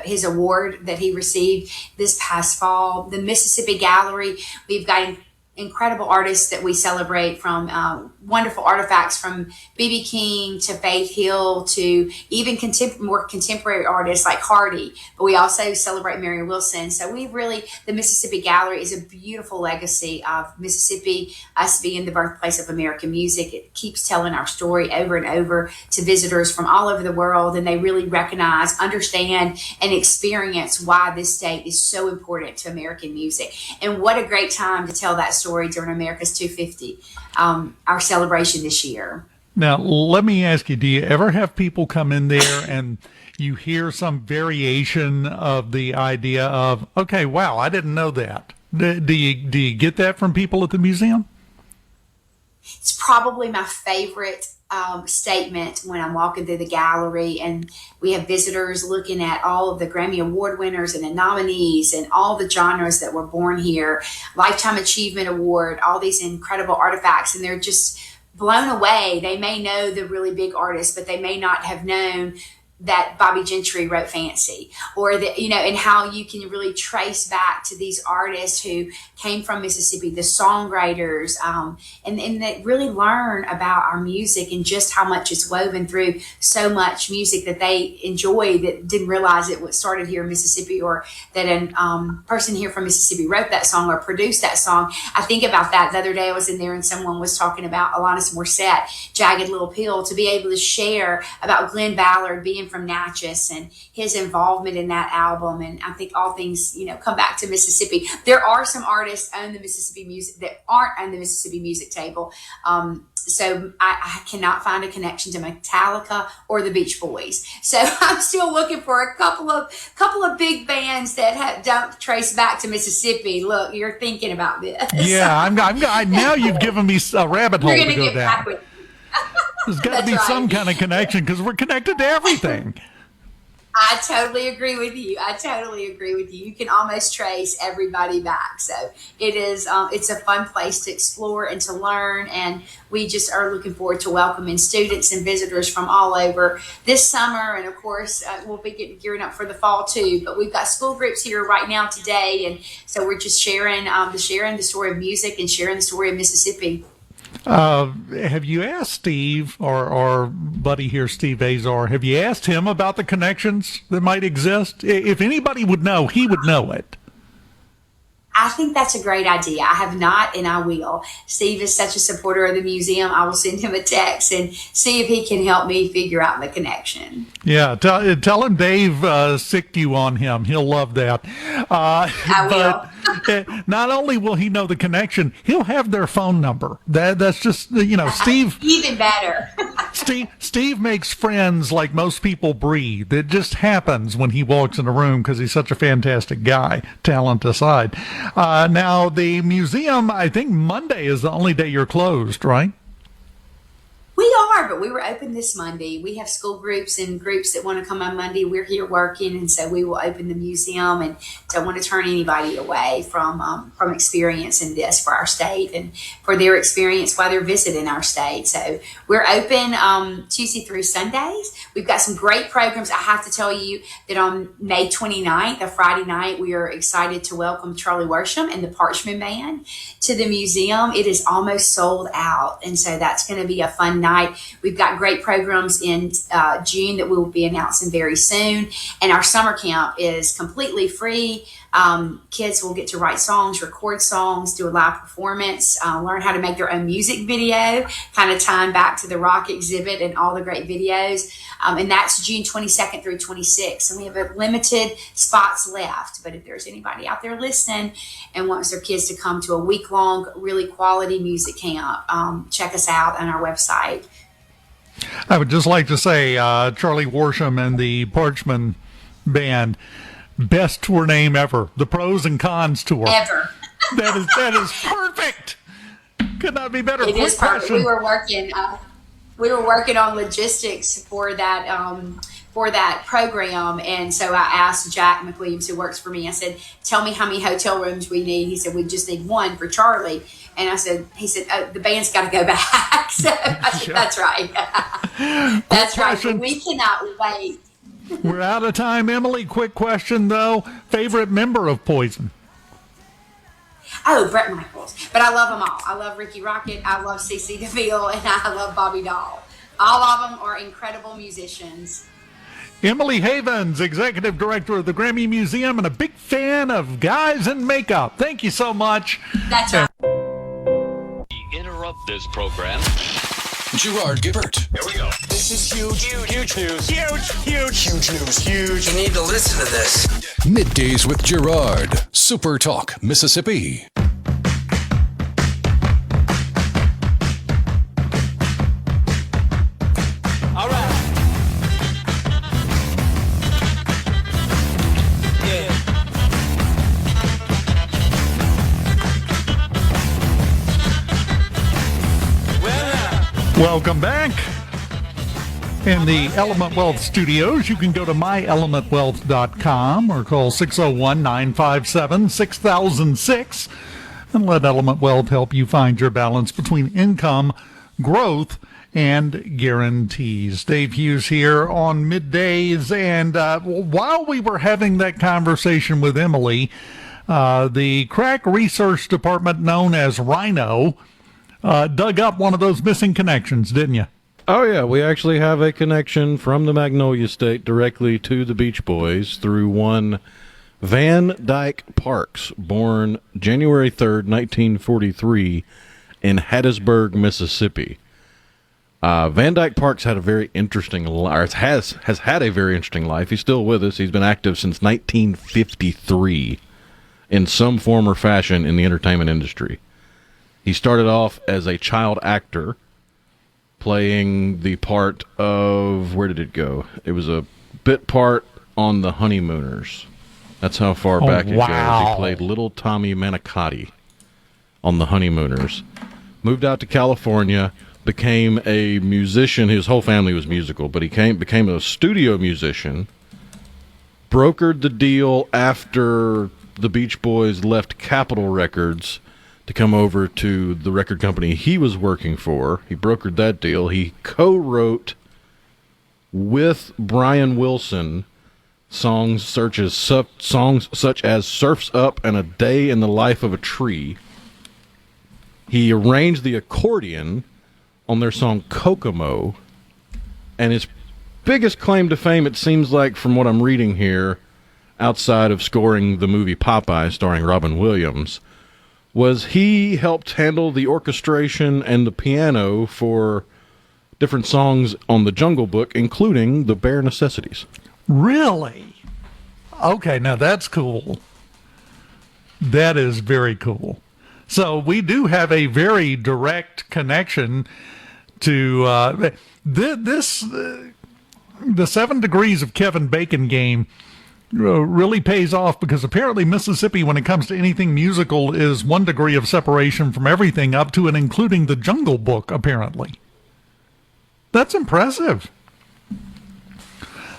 his award that he received this past fall. The Mississippi Gallery, we've got incredible artists that we celebrate, from wonderful artifacts from B.B. King to Faith Hill to even more contemporary artists like Hardy. But we also celebrate Mary Wilson. So the Mississippi Gallery is a beautiful legacy of Mississippi, us being the birthplace of American music. It keeps telling our story over and over to visitors from all over the world, and they really recognize, understand, and experience why this state is so important to American music. And what a great time to tell that story during America's 250, our celebration this year. Now, let me ask you, do you ever have people come in there and you hear some variation of the idea of, okay, wow, I didn't know that? Do you get that from people at the museum? It's probably my favorite statement when I'm walking through the gallery and we have visitors looking at all of the Grammy Award winners and the nominees and all the genres that were born here, Lifetime Achievement Award, all these incredible artifacts, and they're just blown away. They may know the really big artists, but they may not have known that Bobby Gentry wrote Fancy, or that, and how you can really trace back to these artists who came from Mississippi, the songwriters, and that really learn about our music and just how much it's woven through so much music that they enjoy that didn't realize it was started here in Mississippi, or that a person here from Mississippi wrote that song or produced that song. I think about that the other day. I was in there and someone was talking about Alanis Morissette, Jagged Little Pill, to be able to share about Glenn Ballard being from Natchez and his involvement in that album. And I think all things, come back to Mississippi. There are some artists on the Mississippi music that aren't on the Mississippi music table. So I cannot find a connection to Metallica or the Beach Boys. So I'm still looking for a couple of big bands that don't trace back to Mississippi. Look, you're thinking about this. Yeah, now you've given me a rabbit hole to go down. There's got to be some kind of connection because we're connected to everything. I totally agree with you. You can almost trace everybody back. So it is, it's a fun place to explore and to learn. And we just are looking forward to welcoming students and visitors from all over this summer. And of course, we'll be gearing up for the fall too. But we've got school groups here right now today. And so we're just sharing the story of music and sharing the story of Mississippi. Have you asked Steve or buddy here, Steve Azar, have you asked him about the connections that might exist? If anybody would know, he would know it. I I think that's a great idea. I have not, and I will. Steve is such a supporter of the museum. I will send him a text and see if he can help me figure out the connection. Yeah, tell him Dave sicked you on him. He'll love that. I will. But not only will he know the connection, he'll have their phone number. That's just, Steve. Even better. Steve makes friends like most people breathe. It just happens when he walks in a room because he's such a fantastic guy, talent aside. Now, the museum, I think Monday is the only day you're closed, right? We are, but we were open this Monday. We have school groups and groups that want to come on Monday. We're here working, and so we will open the museum and don't want to turn anybody away from experiencing this for our state and for their experience while they're visiting our state. So we're open Tuesday through Sundays. We've got some great programs. I have to tell you that on May 29th, a Friday night, we are excited to welcome Charlie Worsham and the Parchman Band to the museum. It is almost sold out, and so that's going to be a fun night. We've got great programs in June that we will be announcing very soon. And our summer camp is completely free. Kids will get to write songs, record songs, do a live performance, learn how to make their own music video, kind of tying back to the rock exhibit and all the great videos. And that's June 22nd through 26th. And we have a limited spots left. But if there's anybody out there listening and wants their kids to come to a week-long, really quality music camp, check us out on our website. I would just like to say Charlie Worsham and the Parchman Band, best tour name ever. The Pros and Cons Tour. Ever. That is perfect. Could not be better. It is perfect. We were working on logistics for that program, and so I asked Jack McWilliams, who works for me. I said, "Tell me how many hotel rooms we need." He said, "We just need one for Charlie." And he said, "Oh, the band's got to go back." So I said, "That's right." That's right. We cannot wait. We're out of time, Emily. Quick question, though. Favorite member of Poison? Oh, Bret Michaels. But I love them all. I love Ricky Rocket. I love CeCe DeVille. And I love Bobby Dahl. All of them are incredible musicians. Emily Havens, Executive Director of the Grammy Museum and a big fan of guys in makeup. Thank you so much. That's right. Interrupt this program. Gerard Gibert. Here we go. This is huge news. Huge news. Huge. You need to listen to this. Middays with Gerard. SuperTalk, Mississippi. All right. Yeah. Welcome back. In the Element Wealth studios, you can go to myelementwealth.com or call 601-957-6006 and let Element Wealth help you find your balance between income, growth, and guarantees. Dave Hughes here on Middays, and while we were having that conversation with Emily, the crack research department known as Rhino dug up one of those missing connections, didn't you? Oh, yeah. We actually have a connection from the Magnolia State directly to the Beach Boys through one Van Dyke Parks, born January 3rd, 1943, in Hattiesburg, Mississippi. Van Dyke Parks had a very interesting life, has had a very interesting life. He's still with us. He's been active since 1953 in some form or fashion in the entertainment industry. He started off as a child actor, playing the part of, where did it go? It was a bit part on The Honeymooners. That's how far back it goes. He played little Tommy Manicotti on The Honeymooners. Moved out to California, became a musician. His whole family was musical, but he became a studio musician, brokered the deal after the Beach Boys left Capitol Records to come over to the record company he was working for. He brokered that deal. He co-wrote with Brian Wilson songs such as Surf's Up and A Day in the Life of a Tree. He arranged the accordion on their song Kokomo. And his biggest claim to fame, it seems like from what I'm reading here, outside of scoring the movie Popeye starring Robin Williams, was he helped handle the orchestration and the piano for different songs on the Jungle Book, including The Bare Necessities. Really? Okay, now that's cool. That is very cool. So we do have a very direct connection to the 7 Degrees of Kevin Bacon game really pays off, because apparently Mississippi, when it comes to anything musical, is 1 degree of separation from everything up to and including the Jungle Book, apparently. That's impressive.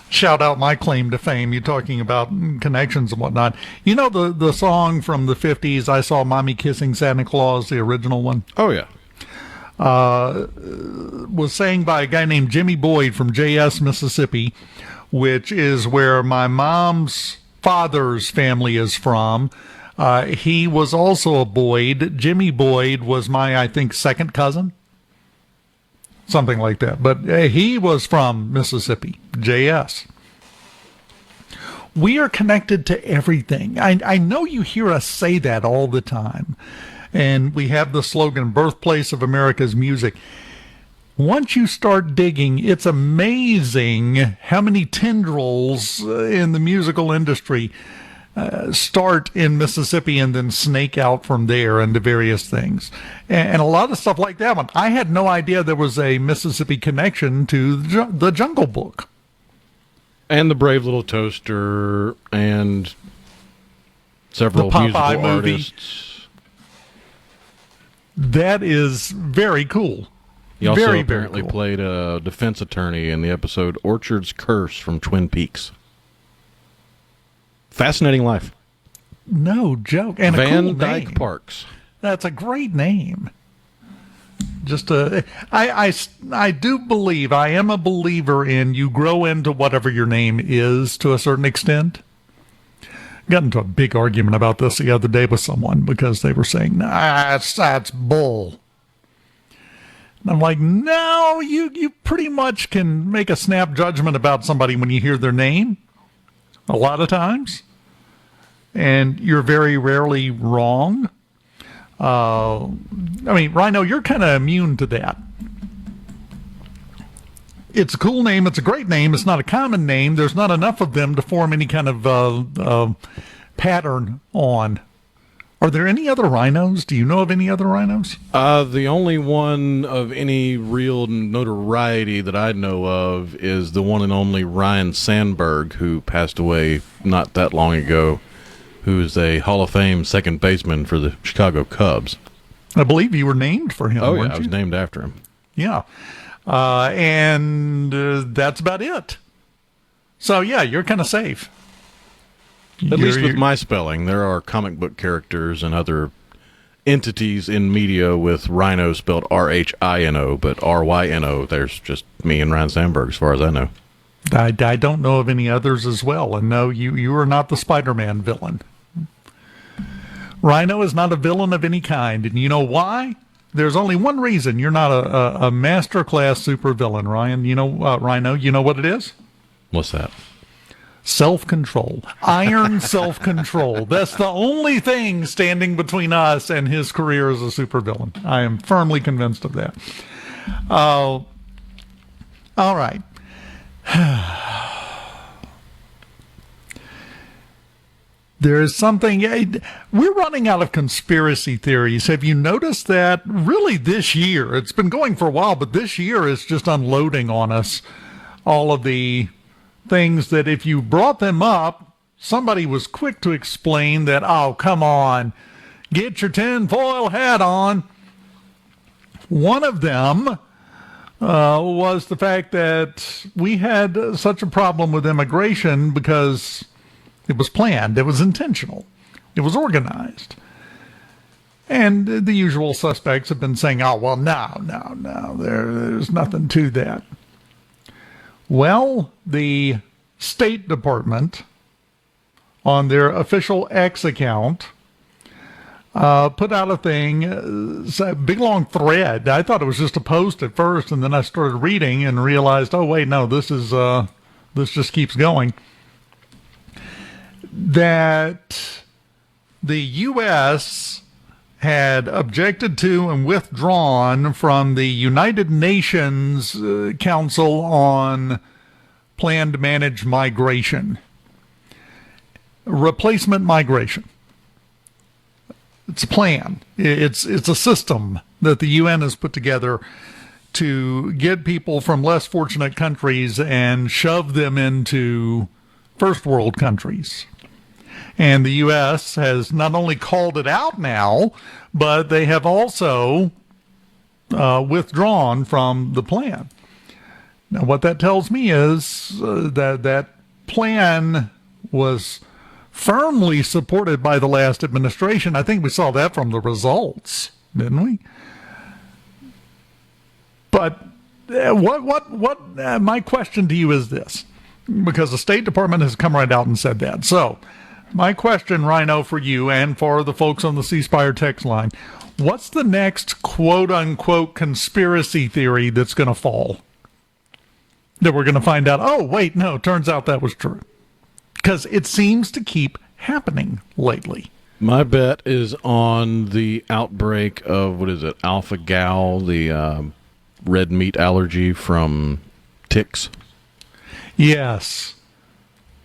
Shout out my claim to fame. You're talking about connections and whatnot. You know the song from the 50s, I Saw Mommy Kissing Santa Claus, the original one? Oh, yeah. Was sang by a guy named Jimmy Boyd from J.S., Mississippi, which is where my mom's father's family is from. He was also a Boyd. Jimmy Boyd was my, I think, second cousin. Something like that. But he was from Mississippi, J.S. We are connected to everything. I know you hear us say that all the time. And we have the slogan, birthplace of America's music. Once you start digging, it's amazing how many tendrils in the musical industry start in Mississippi and then snake out from there into various things. And a lot of stuff like that one. I had no idea there was a Mississippi connection to the Jungle Book. And The Brave Little Toaster and several Popeye musical movie. artists. That is very cool. He also very, apparently very cool. played a defense attorney in the episode Orchard's Curse from Twin Peaks. Fascinating life. No joke. And Van a cool Dyke name. Parks. That's a great name. Just I do believe, I am a believer in you grow into whatever your name is to a certain extent. Got into a big argument about this the other day with someone because they were saying, nah, that's bull. And I'm like, no, you pretty much can make a snap judgment about somebody when you hear their name. A lot of times. And you're very rarely wrong. I mean, Rhino, you're kind of immune to that. It's a cool name. It's a great name. It's not a common name. There's not enough of them to form any kind of pattern on. Are there any other rhinos? Do you know of any other rhinos? The only one of any real notoriety that I know of is the one and only Ryan Sandberg, who passed away not that long ago, who's a Hall of Fame second baseman for the Chicago Cubs. I believe you were named for him, Oh, yeah, weren't I was you? named after him. Yeah. And that's about it. So, yeah, you're kind of safe. At least with my spelling. There are comic book characters and other entities in media with Rhino spelled R-H-I-N-O, but R-Y-N-O. There's just me and Ryan Sandberg, as far as I know. I don't know of any others as well. And no, you are not the Spider-Man villain. Rhino is not a villain of any kind. And you know why? There's only one reason you're not a master-class supervillain, Ryan. You know, Rhino, you know what it is? What's that? Self-control. Iron self-control. That's the only thing standing between us and his career as a supervillain. I am firmly convinced of that. All right. There is something, we're running out of conspiracy theories. Have you noticed that? Really this year, it's been going for a while, but this year is just unloading on us all of the things that if you brought them up, somebody was quick to explain that, oh, come on, get your tinfoil hat on. One of them was the fact that we had such a problem with immigration because it was planned, it was intentional, it was organized. And the usual suspects have been saying, oh, well, no, there's nothing to that. Well, the State Department, on their official X account, put out a thing, a big long thread. I thought it was just a post at first, and then I started reading and realized, oh, wait, no, this just keeps going. that the U.S. had objected to and withdrawn from the United Nations Council on Planned Managed Migration. Replacement migration. It's a plan. It's a system that the UN has put together to get people from less fortunate countries and shove them into first world countries. And the U.S. has not only called it out now, but they have also withdrawn from the plan. Now, what that tells me is that plan was firmly supported by the last administration. I think we saw that from the results, didn't we? But my question to you is this, because the State Department has come right out and said that. So my question, Rhino, for you and for the folks on the C Spire text line, what's the next quote-unquote conspiracy theory that's going to fall? That we're going to find out, oh, wait, no, turns out that was true. Because it seems to keep happening lately. My bet is on the outbreak of, alpha-gal, the red meat allergy from ticks. Yes.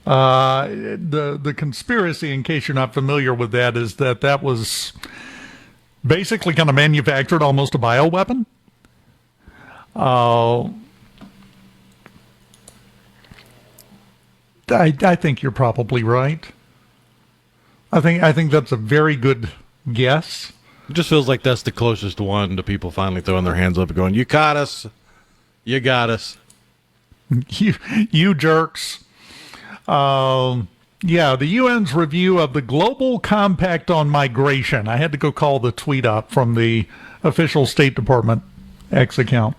The conspiracy, in case you're not familiar with that, is that was basically kind of manufactured almost a bioweapon. I think you're probably right. I think that's a very good guess. It just feels like that's the closest one to people finally throwing their hands up and going, "You caught us. You got us. You jerks." Yeah, the UN's review of the Global Compact on Migration. I had to go call the tweet up from the official State Department X account.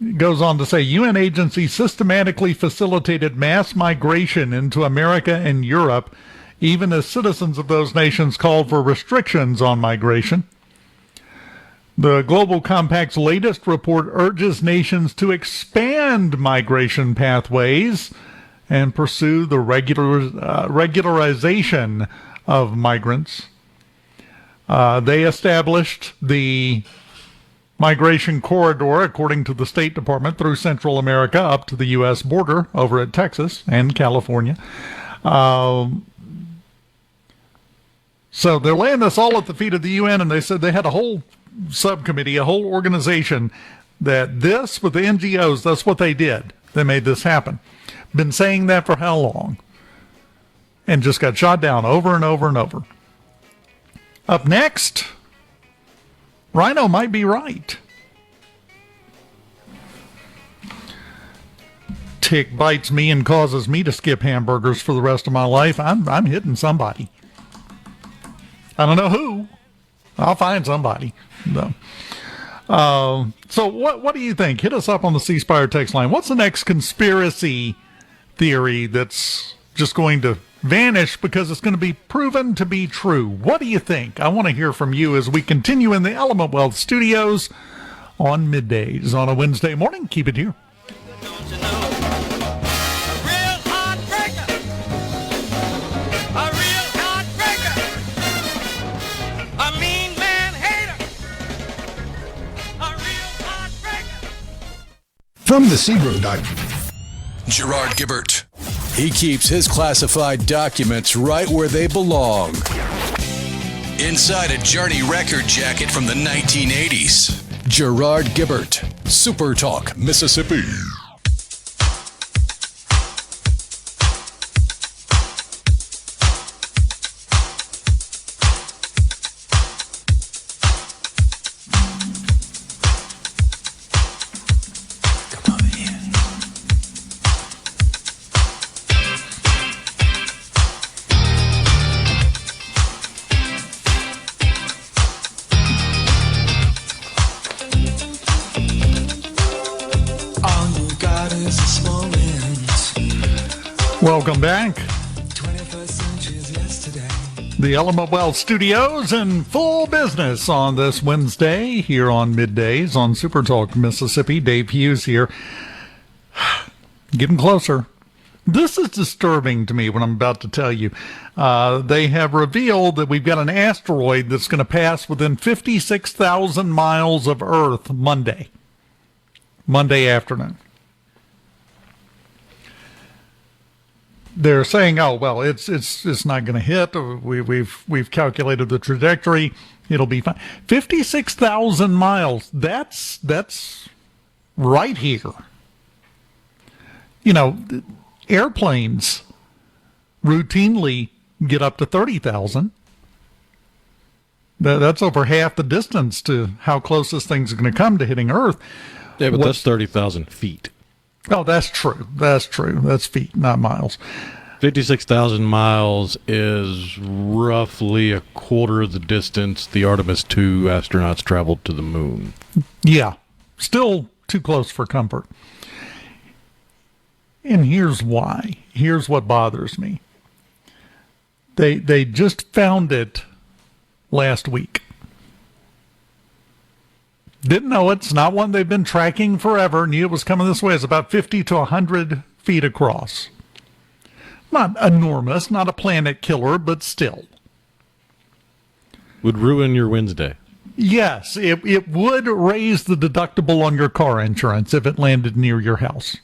It goes on to say, UN agencies systematically facilitated mass migration into America and Europe, even as citizens of those nations called for restrictions on migration. The Global Compact's latest report urges nations to expand migration pathways and pursue the regularization of migrants. They established the migration corridor, according to the State Department, through Central America up to the U.S. border over at Texas and California. So they're laying this all at the feet of the UN, and they said they had a whole subcommittee, a whole organization, that this, with the NGOs, that's what they did. They made this happen. Been saying that for how long? And just got shot down over and over and over. Up next, Rhino might be right. Tick bites me and causes me to skip hamburgers for the rest of my life. I'm hitting somebody. I don't know who. I'll find somebody. No. So what do you think? Hit us up on the C Spire text line. What's the next conspiracy theory that's just going to vanish because it's going to be proven to be true? What do you think? I want to hear from you as we continue in the Element Wealth studios on Middays on a Wednesday morning. Keep it here. From the Seabrook. Gerard Gibert. He keeps his classified documents right where they belong. Inside a Journey record jacket from the 1980s. Gerard Gibert, SuperTalk, Mississippi. Welcome back. The Element Wealth Studios in full business on this Wednesday here on Middays on SuperTalk Mississippi. Dave Hughes here. Getting closer. This is disturbing to me, what I'm about to tell you. They have revealed that we've got an asteroid that's going to pass within 56,000 miles of Earth Monday afternoon. They're saying, "Oh well, it's not going to hit. We've calculated the trajectory. It'll be fine." 56,000 miles. That's right here. You know, airplanes routinely get up to 30,000. That's over half the distance to how close this thing's going to come to hitting Earth. Yeah, but that's 30,000 feet. Oh, that's true. That's feet, not miles. 56,000 miles is roughly a quarter of the distance the Artemis II astronauts traveled to the moon. Yeah, still too close for comfort. And here's why. Here's what bothers me. They just found it last week. Didn't know it. It's not one they've been tracking forever. Knew it was coming this way. It's about 50 to 100 feet across. Not enormous, not a planet killer, but still. Would ruin your Wednesday. Yes, it would raise the deductible on your car insurance if it landed near your house.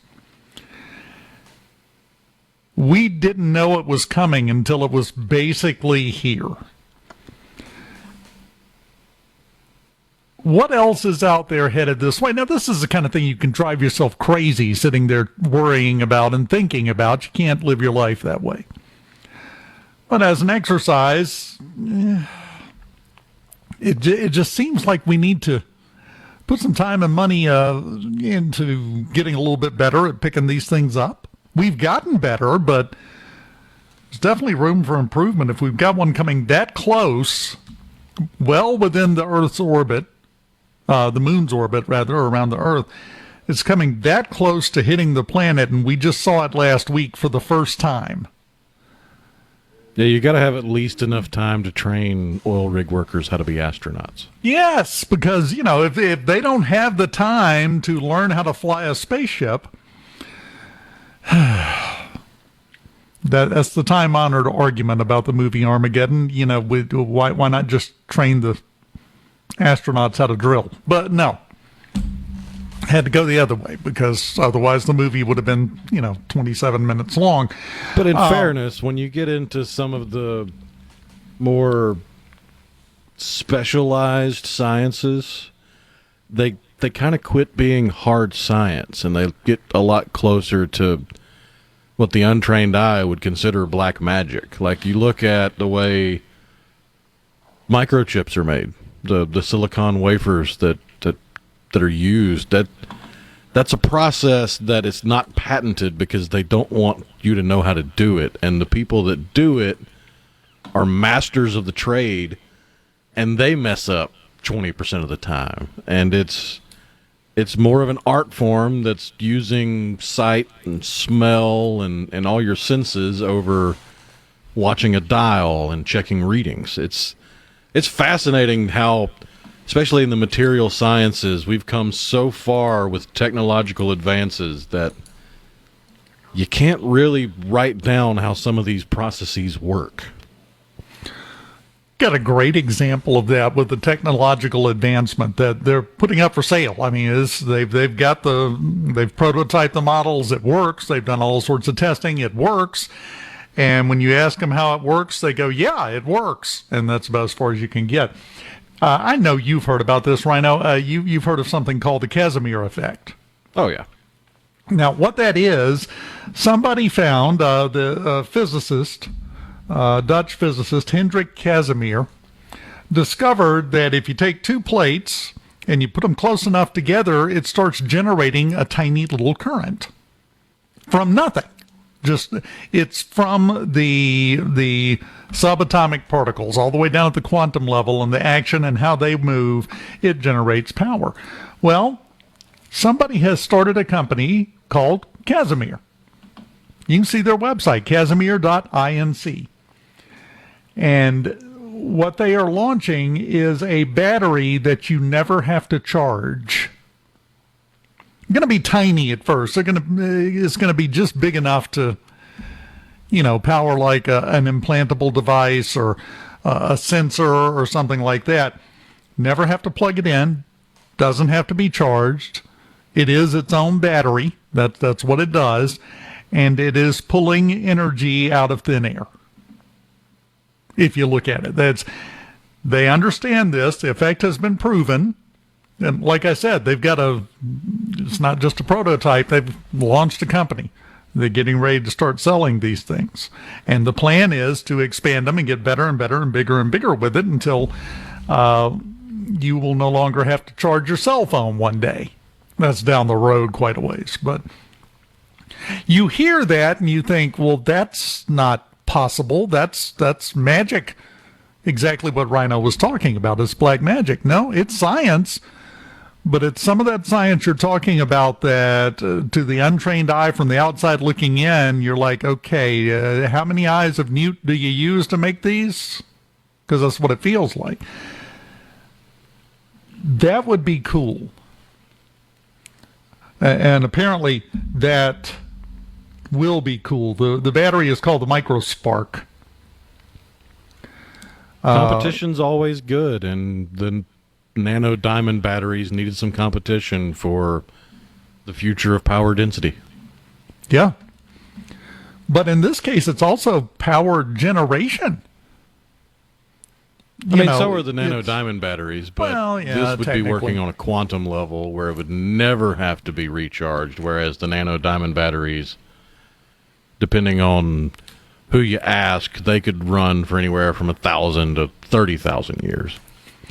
We didn't know it was coming until it was basically here. What else is out there headed this way? Now, this is the kind of thing you can drive yourself crazy sitting there worrying about and thinking about. You can't live your life that way. But as an exercise, it just seems like we need to put some time and money into getting a little bit better at picking these things up. We've gotten better, but there's definitely room for improvement. If we've got one coming that close, well within the Earth's orbit, the moon's orbit, rather, around the Earth, it's coming that close to hitting the planet, and we just saw it last week for the first time. Yeah, you got to have at least enough time to train oil rig workers how to be astronauts. Yes, because, you know, if they don't have the time to learn how to fly a spaceship, that's the time-honored argument about the movie Armageddon. You know, why not just train the astronauts how to drill? But no, had to go the other way, because otherwise the movie would have been, 27 minutes long. But in fairness, when you get into some of the more specialized sciences, they kind of quit being hard science, and they get a lot closer to what the untrained eye would consider black magic. Like, you look at the way microchips are made, the silicon wafers that are used, that's a process that is not patented because they don't want you to know how to do it. And the people that do it are masters of the trade, and they mess up 20% of the time. And it's more of an art form that's using sight and smell and all your senses over watching a dial and checking readings. It's fascinating how, especially in the material sciences, we've come so far with technological advances that you can't really write down how some of these processes work. Got a great example of that with the technological advancement that they're putting up for sale. I mean, they've prototyped the models. It works. They've done all sorts of testing. It works. And when you ask them how it works, they go, "Yeah, it works." And that's about as far as you can get. I know you've heard about this, Rhino. You've heard of something called the Casimir effect. Oh, yeah. Now, what that is, somebody found, the physicist, Dutch physicist Hendrik Casimir, discovered that if you take two plates and you put them close enough together, it starts generating a tiny little current from nothing. It's from the subatomic particles all the way down at the quantum level, and the action and how they move, it generates power. Well, somebody has started a company called Casimir. You can see their website, casimir.inc. And what they are launching is a battery that you never have to charge. It's going to be tiny at first. It's going to be just big enough to power like an implantable device or a sensor or something like that. Never have to plug it in. Doesn't have to be charged. It is its own battery. That's what it does. And it is pulling energy out of thin air. If you look at it, they understand this. The effect has been proven. And like I said, it's not just a prototype. They've launched a company. They're getting ready to start selling these things. And the plan is to expand them and get better and better and bigger with it until you will no longer have to charge your cell phone one day. That's down the road quite a ways. But you hear that and you think, well, that's not possible. That's magic. Exactly what Rhino was talking about. It's black magic. No, it's science. But it's some of that science you're talking about that to the untrained eye from the outside looking in, you're like, okay, how many eyes of Newt do you use to make these? Because that's what it feels like. That would be cool. And apparently that will be cool. The battery is called the MicroSpark. Competition's always good, and the nano diamond batteries needed some competition for the future of power density. Yeah. But in this case, it's also power generation. So are the nano diamond batteries, but this would be working on a quantum level where it would never have to be recharged, whereas the nano diamond batteries, depending on who you ask, they could run for anywhere from 1,000 to 30,000 years.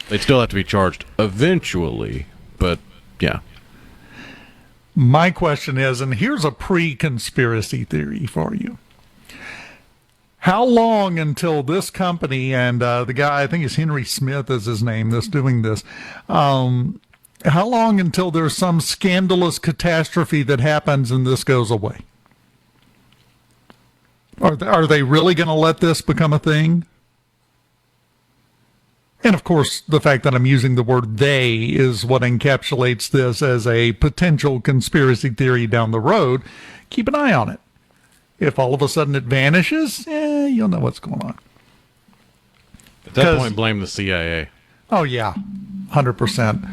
They'd still have to be charged eventually, but yeah. My question is, and here's a pre-conspiracy theory for you. How long until this company and the guy, I think it's Henry Smith is his name, that's doing this, how long until there's some scandalous catastrophe that happens and this goes away? Are they really going to let this become a thing? And, of course, the fact that I'm using the word they is what encapsulates this as a potential conspiracy theory down the road. Keep an eye on it. If all of a sudden it vanishes, you'll know what's going on. At that point, blame the CIA. Oh, yeah, 100%.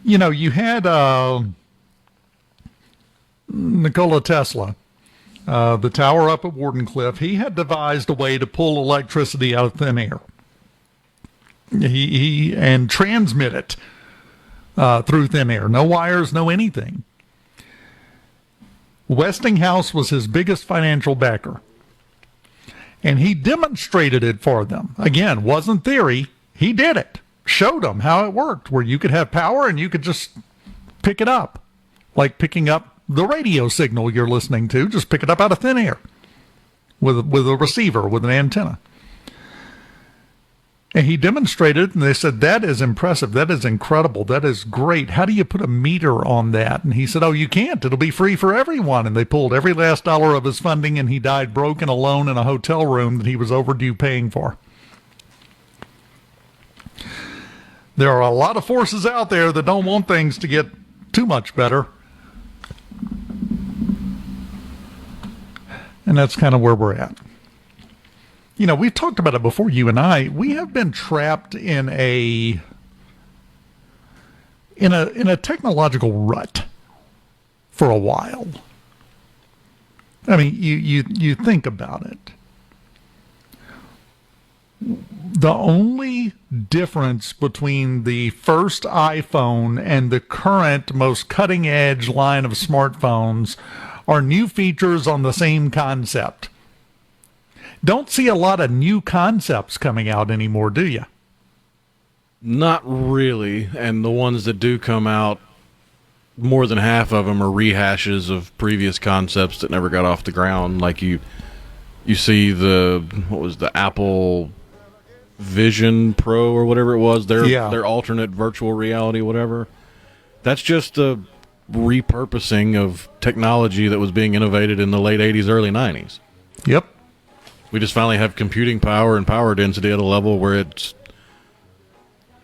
You had Nikola Tesla, the tower up at Wardenclyffe. He had devised a way to pull electricity out of thin air. And transmit it through thin air. No wires, no anything. Westinghouse was his biggest financial backer. And he demonstrated it for them. Again, wasn't theory. He did it. Showed them how it worked, where you could have power and you could just pick it up. Like picking up the radio signal you're listening to. Just pick it up out of thin air with a receiver, with an antenna. And he demonstrated, and they said, that is impressive. That is incredible. That is great. How do you put a meter on that? And he said, oh, you can't. It'll be free for everyone. And they pulled every last dollar of his funding, and he died broke and alone in a hotel room that he was overdue paying for. There are a lot of forces out there that don't want things to get too much better. And that's kind of where we're at. We've talked about it before, you and I. We have been trapped in a technological rut for a while. I mean, you think about it. The only difference between the first iPhone and the current most cutting-edge line of smartphones are new features on the same concept. Don't see a lot of new concepts coming out anymore, do you? Not really. And the ones that do come out, more than half of them are rehashes of previous concepts that never got off the ground. Like you see the Apple Vision Pro or whatever it was, their alternate virtual reality, whatever. That's just a repurposing of technology that was being innovated in the late 80s, early 90s. Yep. We just finally have computing power and power density at a level where it's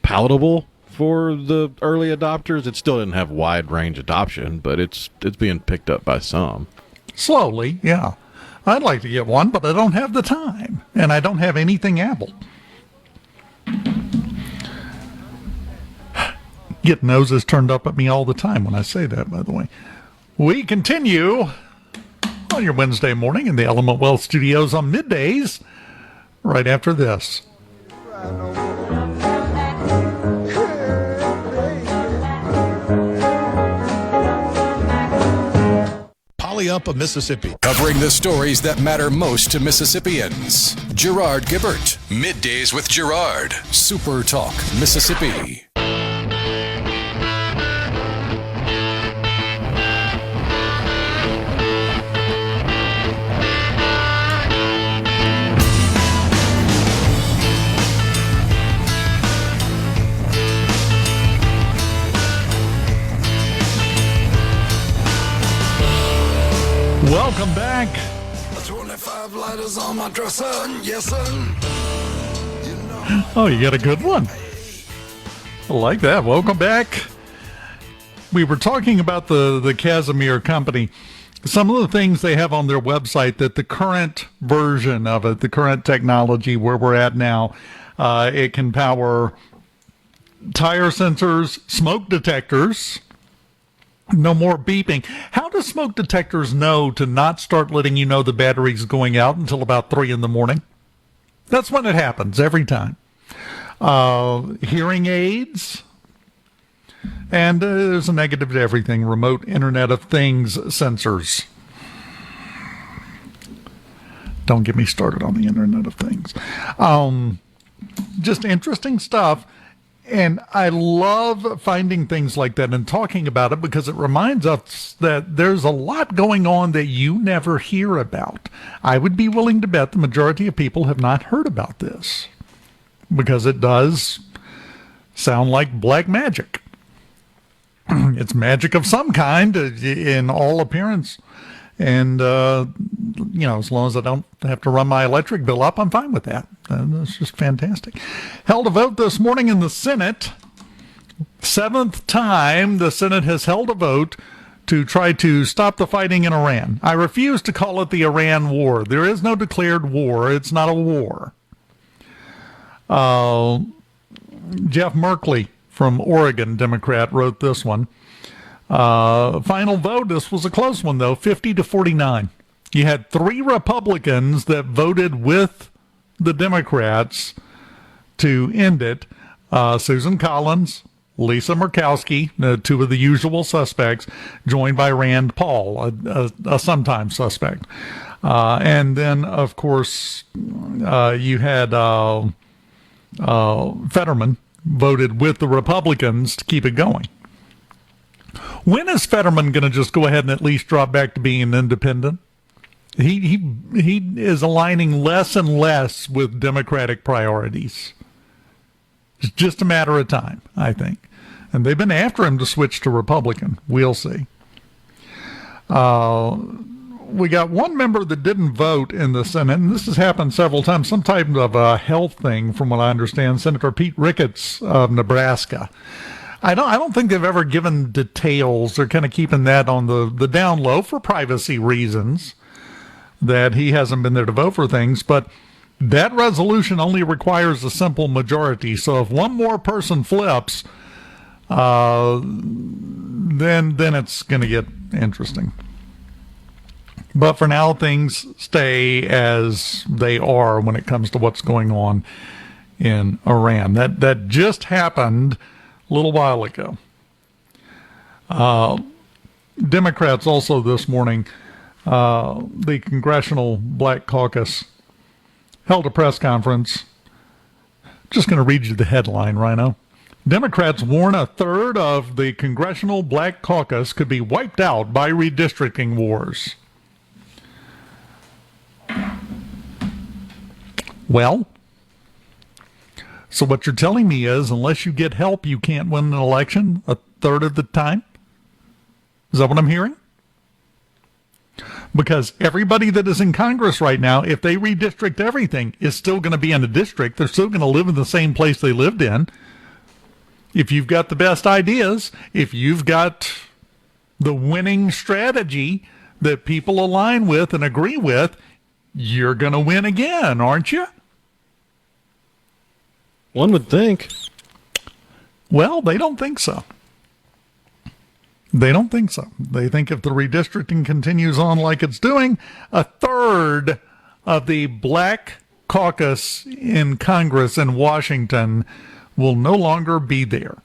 palatable for the early adopters. It still didn't have wide range adoption, but it's being picked up by some. Slowly, yeah. I'd like to get one, but I don't have the time, and I don't have anything Apple. Get noses turned up at me all the time when I say that, by the way. We continue on your Wednesday morning in the Element Wealth Studios on Middays, right after this. Up of Mississippi. Covering the stories that matter most to Mississippians. Gerard Gibert. Middays with Gerard. SuperTalk, Mississippi. Welcome back. 25 lighters on my dresser, yes sir. Oh, you got a good one. I like that. Welcome back. We were talking about the Casimir company. Some of the things they have on their website, that the current version of it, the current technology where we're at now, it can power tire sensors, smoke detectors. No more beeping. How do smoke detectors know to not start letting you know the battery's going out until about 3 in the morning? That's when it happens every time. Hearing aids. And there's a negative to everything. Remote Internet of Things sensors. Don't get me started on the Internet of Things. Just interesting stuff. And I love finding things like that and talking about it because it reminds us that there's a lot going on that you never hear about. I would be willing to bet the majority of people have not heard about this because it does sound like black magic. It's magic of some kind in all appearance. And, as long as I don't have to run my electric bill up, I'm fine with that. That's just fantastic. Held a vote this morning in the Senate. 7th time the Senate has held a vote to try to stop the fighting in Iran. I refuse to call it the Iran war. There is no declared war. It's not a war. Jeff Merkley from Oregon, Democrat, wrote this one. Final vote, this was a close one, though, 50-49. You had 3 Republicans that voted with the Democrats to end it. Susan Collins, Lisa Murkowski, 2 of the usual suspects, joined by Rand Paul, a sometime suspect. And then, of course, you had Fetterman voted with the Republicans to keep it going. When is Fetterman going to just go ahead and at least drop back to being an independent? He is aligning less and less with Democratic priorities. It's just a matter of time, I think. And they've been after him to switch to Republican. We'll see. We got one member that didn't vote in the Senate, and this has happened several times, some type of a health thing, from what I understand. Senator Pete Ricketts of Nebraska. I don't think they've ever given details. They're kind of keeping that on the down low for privacy reasons, that he hasn't been there to vote for things. But that resolution only requires a simple majority. So if one more person flips, then it's going to get interesting. But for now, things stay as they are when it comes to what's going on in Iran. That just happened a little while ago. Democrats also this morning, the Congressional Black Caucus held a press conference. Just going to read you the headline, Rhino. Democrats warn a third of the Congressional Black Caucus could be wiped out by redistricting wars. Well, so what you're telling me is unless you get help, you can't win an election a third of the time? Is that what I'm hearing? Because everybody that is in Congress right now, if they redistrict everything, is still going to be in a district. They're still going to live in the same place they lived in. If you've got the best ideas, if you've got the winning strategy that people align with and agree with, you're going to win again, aren't you? One would think. Well, they don't think so. They don't think so. They think if the redistricting continues on like it's doing, a third of the black caucus in Congress in Washington will no longer be there.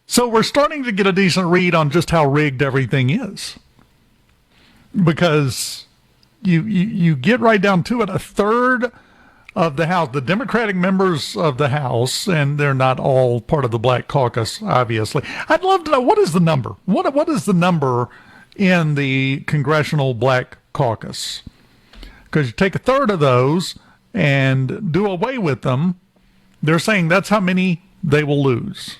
So we're starting to get a decent read on just how rigged everything is. Because you get right down to it, a third of the House, the Democratic members of the House, and they're not all part of the Black Caucus, obviously. I'd love to know, what is the number? What is the number in the Congressional Black Caucus? Because you take a third of those and do away with them, they're saying that's how many they will lose.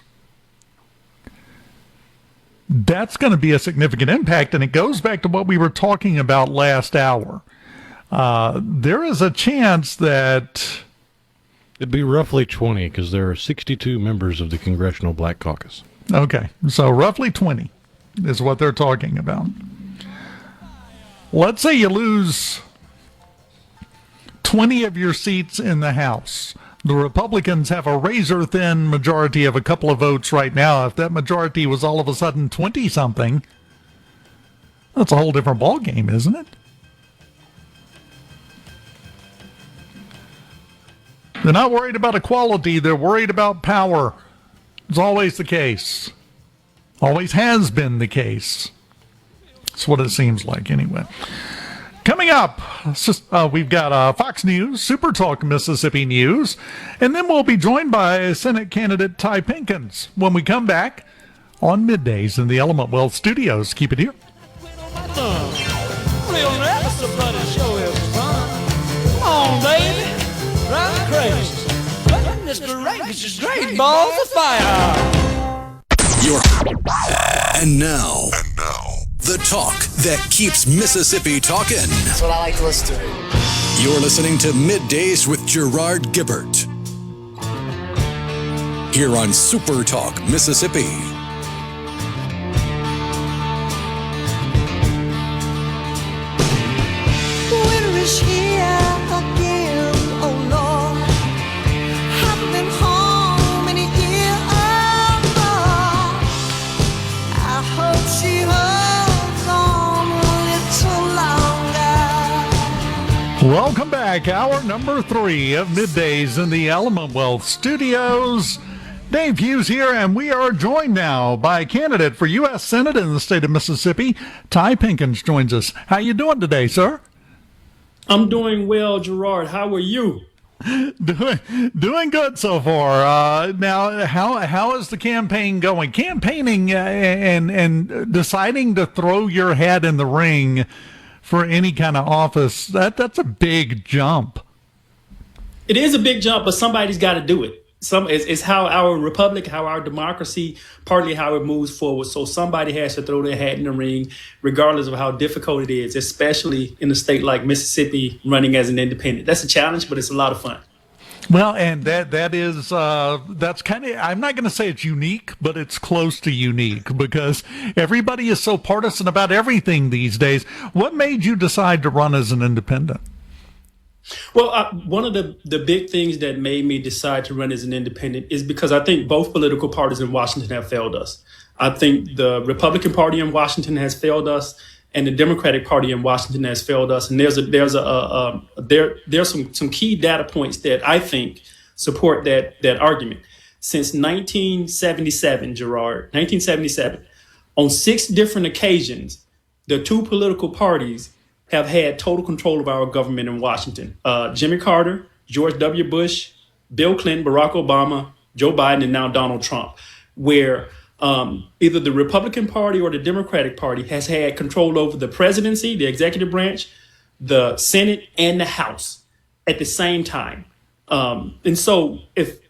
That's going to be a significant impact, and it goes back to what we were talking about last hour. There is a chance that It'd be roughly 20 because there are 62 members of the Congressional Black Caucus. Okay, so roughly 20 is what they're talking about. Let's say you lose 20 of your seats in the House. The Republicans have a razor-thin majority of a couple of votes right now. If that majority was all of a sudden 20-something, that's a whole different ballgame, isn't it? They're not worried about equality. They're worried about power. It's always the case. Always has been the case. That's what it seems like, anyway. Coming up, we've got Fox News, SuperTalk Mississippi News, and then we'll be joined by Senate candidate Ty Pinkins when we come back on Middays in the Element Wealth Studios. Keep it here. Come on, baby. Drive me crazy. Mr. Ravis is great balls of fire. And now, the talk that keeps Mississippi talking. That's what I like to listen to. You're listening to Middays with Gerard Gibert. Here on Super Talk, Mississippi. Winter is here again, oh Lord. Haven't been home in a year, oh Lord. I hope she holds on a little longer. Welcome back. Hour number 3 of Middays in the Element Wealth Studios. Dave Hughes here, and we are joined now by a candidate for U.S. Senate in the state of Mississippi. Ty Pinkins joins us. How you doing today, sir? I'm doing well, Gerard. How are you? Doing good so far. Now, how is the campaign going? Campaigning and deciding to throw your hat in the ring for any kind of office, that's a big jump. It is a big jump, but somebody's got to do it. It's how our republic, how our democracy, partly how it moves forward. So somebody has to throw their hat in the ring, regardless of how difficult it is, especially in a state like Mississippi running as an independent. That's a challenge, but it's a lot of fun. Well, and that's kind of, I'm not going to say it's unique, but it's close to unique because everybody is so partisan about everything these days. What made you decide to run as an independent? Well, one of the big things that made me decide to run as an independent is because I think both political parties in Washington have failed us. I think the Republican Party in Washington has failed us, and the Democratic Party in Washington has failed us. And there's some key data points that I think support that argument. Since 1977, Gerard, 1977, on 6 different occasions, the 2 political parties have had total control of our government in Washington. Jimmy Carter, George W. Bush, Bill Clinton, Barack Obama, Joe Biden, and now Donald Trump, where either the Republican Party or the Democratic Party has had control over the presidency, the executive branch, the Senate, and the House at the same time. And so if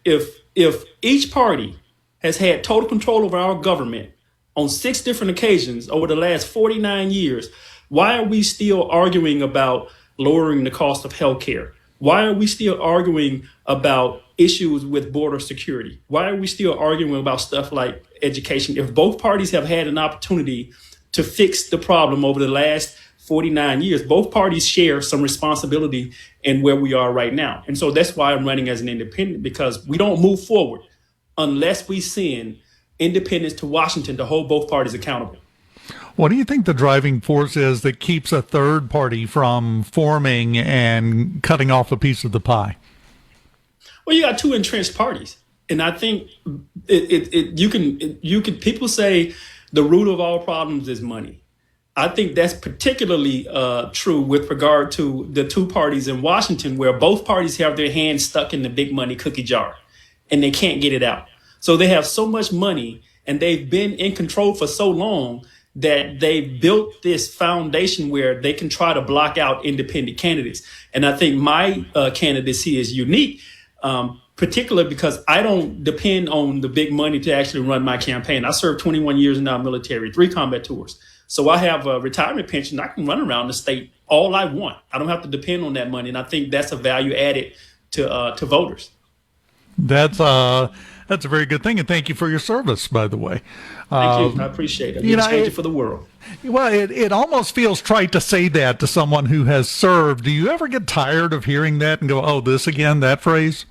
each party has had total control over our government on 6 different occasions over the last 49 years, why are we still arguing about lowering the cost of health care? Why are we still arguing about issues with border security? Why are we still arguing about stuff like education? If both parties have had an opportunity to fix the problem over the last 49 years, both parties share some responsibility in where we are right now. And so that's why I'm running as an independent, because we don't move forward unless we send independents to Washington to hold both parties accountable. What do you think the driving force is that keeps a third party from forming and cutting off a piece of the pie? Well, you got two entrenched parties. And I think people say the root of all problems is money. I think that's particularly true with regard to the two parties in Washington, where both parties have their hands stuck in the big money cookie jar and they can't get it out. So they have so much money and they've been in control for so long that they've built this foundation where they can try to block out independent candidates. And I think my candidacy is unique, particularly because I don't depend on the big money to actually run my campaign. I served 21 years in our military, 3 combat tours. So I have a retirement pension. I can run around the state all I want. I don't have to depend on that money. And I think that's a value added to voters. That's a very good thing. And thank you for your service, by the way. Thank you. I appreciate it. Change it for the world. Well, it almost feels trite to say that to someone who has served. Do you ever get tired of hearing that and go, oh, this again, that phrase?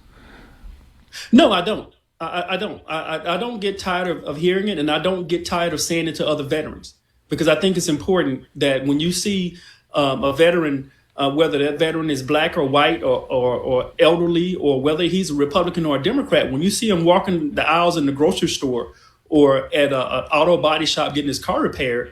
No, I don't. I don't. I don't get tired of hearing it, and I don't get tired of saying it to other veterans, because I think it's important that when you see a veteran, whether that veteran is black or white or elderly, or whether he's a Republican or a Democrat, when you see him walking the aisles in the grocery store or at an auto body shop getting his car repaired,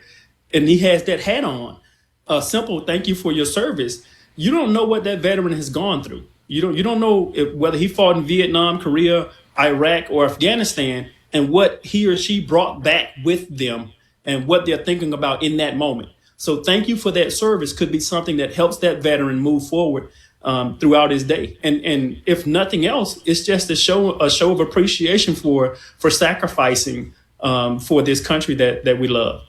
and he has that hat on, a simple thank you for your service, you don't know what that veteran has gone through. You don't know whether he fought in Vietnam, Korea, Iraq, or Afghanistan, and what he or she brought back with them and what they're thinking about in that moment. So thank you for that service could be something that helps that veteran move forward throughout his day. And if nothing else, it's just a show of appreciation for sacrificing for this country that we love.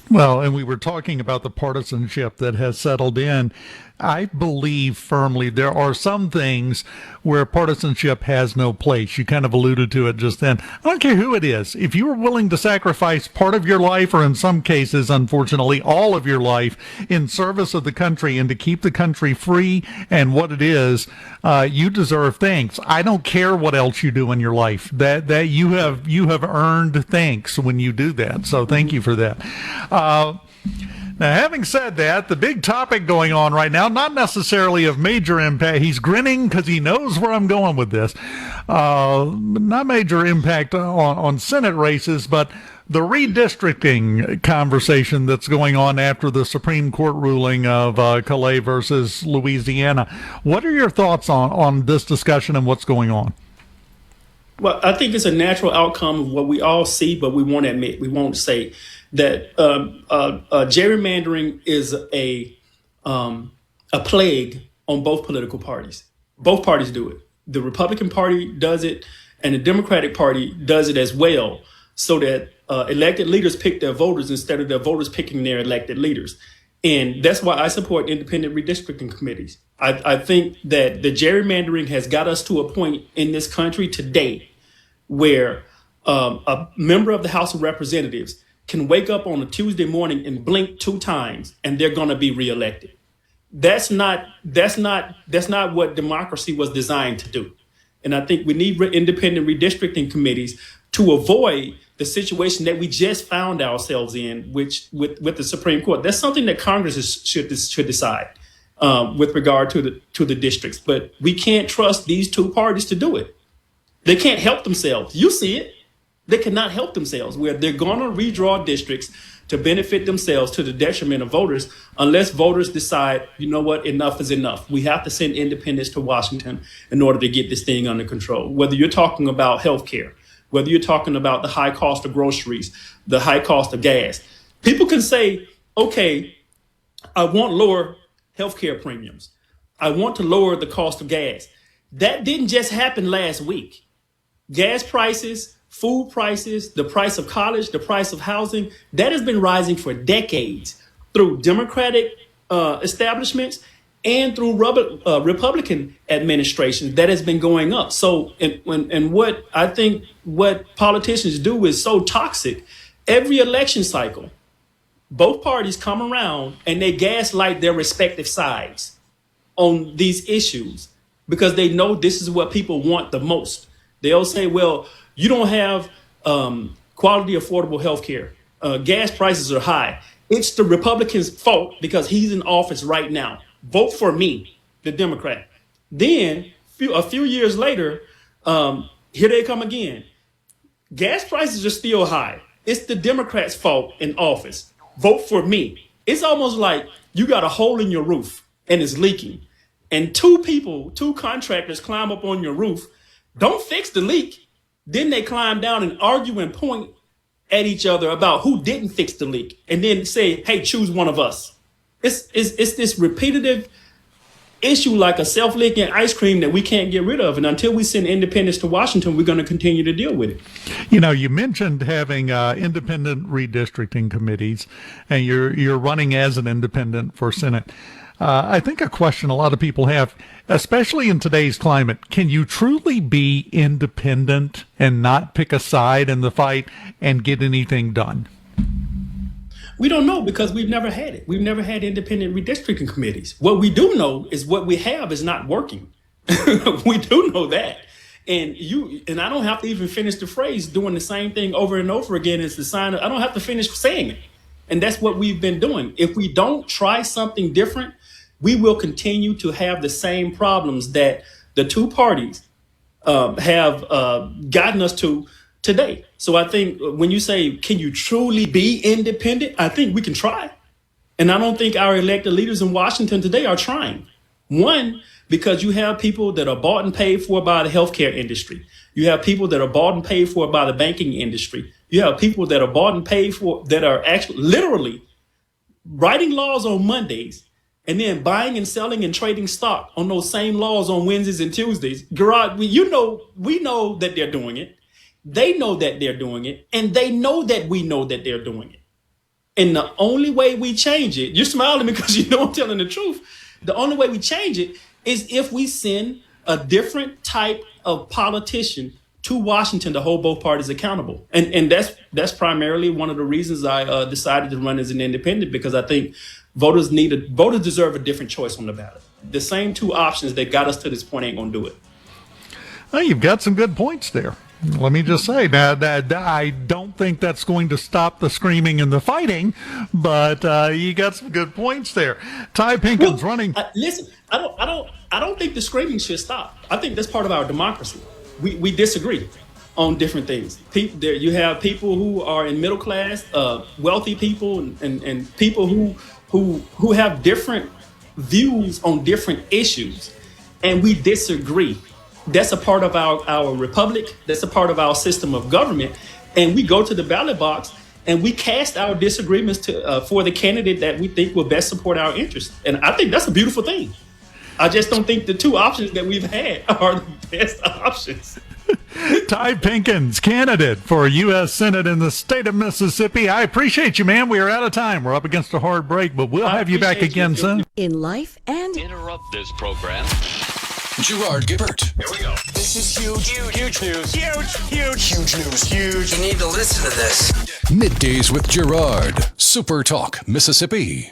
Well, and we were talking about the partisanship that has settled in. I believe firmly there are some things where partisanship has no place. You kind of alluded to it just then. I don't care who it is. If you are willing to sacrifice part of your life, or in some cases, unfortunately, all of your life in service of the country and to keep the country free and what it is, you deserve thanks. I don't care what else you do in your life. That you have earned thanks when you do that. So thank you for that. Now, having said that, the big topic going on right now, not necessarily of major impact. He's grinning because he knows where I'm going with this. Not major impact on Senate races, but the redistricting conversation that's going on after the Supreme Court ruling of Calais versus Louisiana. What are your thoughts on this discussion and what's going on? Well, I think it's a natural outcome of what we all see, but we won't admit, we won't say that gerrymandering is a plague on both political parties. Both parties do it. The Republican Party does it, and the Democratic Party does it as well, so that elected leaders pick their voters instead of their voters picking their elected leaders. And that's why I support independent redistricting committees. I think that the gerrymandering has got us to a point in this country today where a member of the House of Representatives can wake up on a Tuesday morning and blink 2 times and they're going to be reelected. That's not what democracy was designed to do. And I think we need independent redistricting committees to avoid the situation that we just found ourselves in, which with the Supreme Court. That's something that Congress should decide with regard to the districts. But we can't trust these two parties to do it. They can't help themselves. You see it. They cannot help themselves, where they're going to redraw districts to benefit themselves to the detriment of voters, unless voters decide, you know what, enough is enough. We have to send independents to Washington in order to get this thing under control. Whether you're talking about health care, whether you're talking about the high cost of groceries, the high cost of gas, people can say, okay, I want lower health care premiums. I want to lower the cost of gas. That didn't just happen last week. Gas prices, food prices, the price of college, the price of housing, that has been rising for decades through Democratic establishments and through Republican administrations. That has been going up. So, and what I think what politicians do is so toxic. Every election cycle, both parties come around and they gaslight their respective sides on these issues because they know this is what people want the most. They'll say, well, you don't have quality, affordable health care. Gas prices are high. It's the Republican's fault because he's in office right now. Vote for me, the Democrat. Then a few years later, here they come again. Gas prices are still high. It's the Democrats' fault in office. Vote for me. It's almost like you got a hole in your roof and it's leaking. And two contractors climb up on your roof, don't fix the leak. Then they climb down and argue and point at each other about who didn't fix the leak. And then say, hey, choose one of us. It's this repetitive issue like a self-leaking ice cream that we can't get rid of. And until we send independents to Washington, we're going to continue to deal with it. You know, you mentioned having independent redistricting committees, and you're running as an independent for Senate. I think a question a lot of people have, especially in today's climate, can you truly be independent and not pick a side in the fight and get anything done? We don't know because we've never had it. We've never had independent redistricting committees. What we do know is what we have is not working. We do know that. And I don't have to even finish the phrase doing the same thing over and over again as the sign. I don't have to finish saying it. And that's what we've been doing. If we don't try something different, we will continue to have the same problems that the two parties have gotten us to today. So I think when you say, can you truly be independent? I think we can try. And I don't think our elected leaders in Washington today are trying. One, because you have people that are bought and paid for by the healthcare industry. You have people that are bought and paid for by the banking industry. You have people that are bought and paid for that are actually literally writing laws on Mondays and then buying and selling and trading stock on those same laws on Wednesdays and Tuesdays. Gerard, we know that they're doing it. They know that they're doing it, and they know that we know that they're doing it. And the only way we change it, you're smiling because you know I'm telling the truth. The only way we change it is if we send a different type of politician to Washington to hold both parties accountable. And that's primarily one of the reasons I decided to run as an independent, because I think voters deserve a different choice on the ballot. The same two options that got us to this point ain't gonna do it. Well, you've got some good points there. Let me just say that I don't think that's going to stop the screaming and the fighting, but you got some good points there. Ty Pinkins running. Listen, I don't think the screaming should stop. I think that's part of our democracy. We disagree on different things. You have people who are in middle class, wealthy people, and people who have different views on different issues, and we disagree. That's a part of our republic. That's a part of our system of government. And we go to the ballot box and we cast our disagreements for the candidate that we think will best support our interests. And I think that's a beautiful thing. I just don't think the two options that we've had are the best options. Ty Pinkins, candidate for U.S. Senate in the state of Mississippi. I appreciate you, man. We are out of time. We're up against a hard break, but we'll have you back again soon. In life and interrupt this program. Gerard Gibert. Here we go. This is huge news. Huge news. Huge. You need to listen to this. Middays with Gerard. SuperTalk, Mississippi.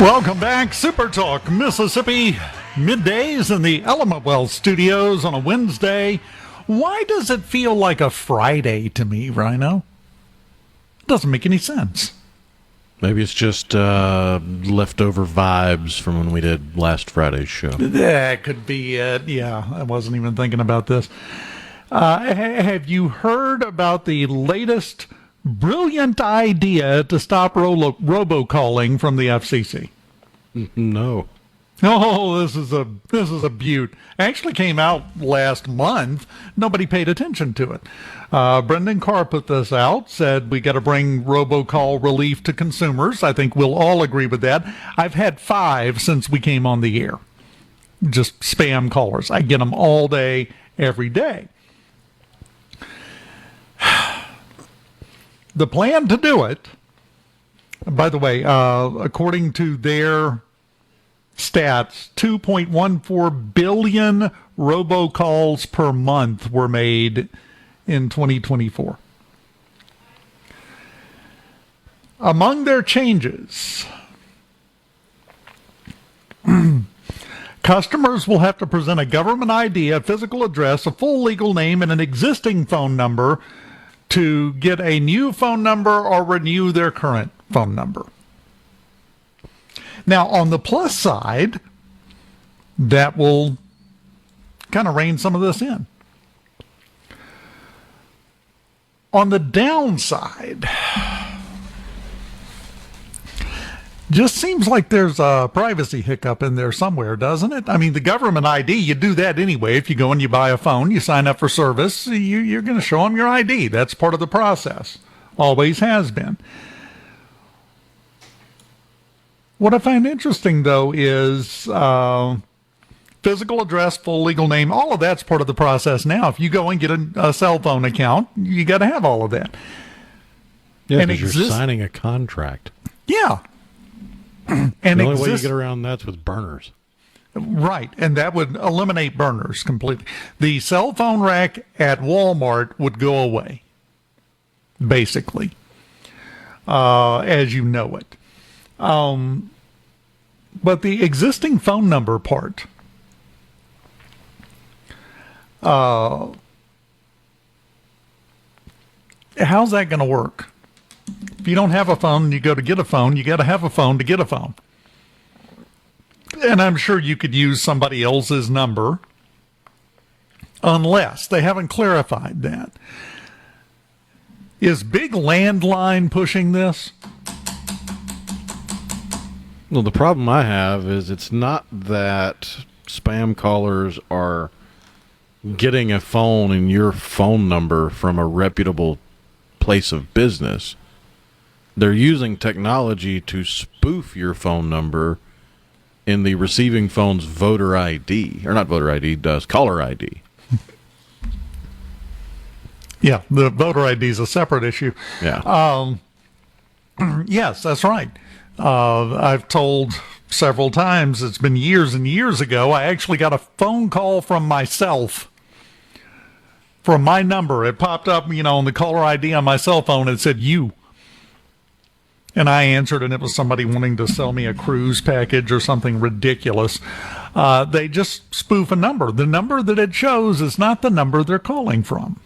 Welcome back, Super Talk Mississippi, middays in the Element Wealth studios on a Wednesday. Why does it feel like a Friday to me, Rhino? It doesn't make any sense. Maybe it's just leftover vibes from when we did last Friday's show. That could be it. Yeah, I wasn't even thinking about this. Have you heard about the latest brilliant idea to stop robocalling from the FCC. No. Oh, this is a beaut. Actually came out last month. Nobody paid attention to it. Brendan Carr put this out, said we got to bring robocall relief to consumers. I think we'll all agree with that. I've had 5 since we came on the air. Just spam callers. I get them all day, every day. The plan to do it, by the way, according to their stats, 2.14 billion robocalls per month were made in 2024. Among their changes, customers will have to present a government ID, a physical address, a full legal name, and an existing phone number to get a new phone number or renew their current phone number. Now, on the plus side, that will kind of rein some of this in. On the downside, just seems like there's a privacy hiccup in there somewhere, doesn't it? I mean, the government ID, you do that anyway. If you go and you buy a phone, you sign up for service, you're going to show them your ID. That's part of the process. Always has been. What I find interesting, though, is physical address, full legal name, all of that's part of the process now. If you go and get a cell phone account, you got to have all of that. Yeah, because you're signing a contract. Yeah. And the only way you get around that's with burners. Right, and that would eliminate burners completely. The cell phone rack at Walmart would go away, basically, as you know it. But the existing phone number part, how's that going to work? If you don't have a phone and you go to get a phone, you got to have a phone to get a phone. And I'm sure you could use somebody else's number, unless they haven't clarified that. Is Big Landline pushing this? Well, the problem I have is it's not that spam callers are getting a phone and your phone number from a reputable place of business. They're using technology to spoof your phone number in the receiving phone's voter ID. Or not voter ID, does caller ID. Yeah, the voter ID is a separate issue. Yeah. Yes, that's right. I've told several times, it's been years and years ago, I actually got a phone call from myself from my number. It popped up, on the caller ID on my cell phone. It said, you. And I answered, and it was somebody wanting to sell me a cruise package or something ridiculous. They just spoof a number. The number that it shows is not the number they're calling from.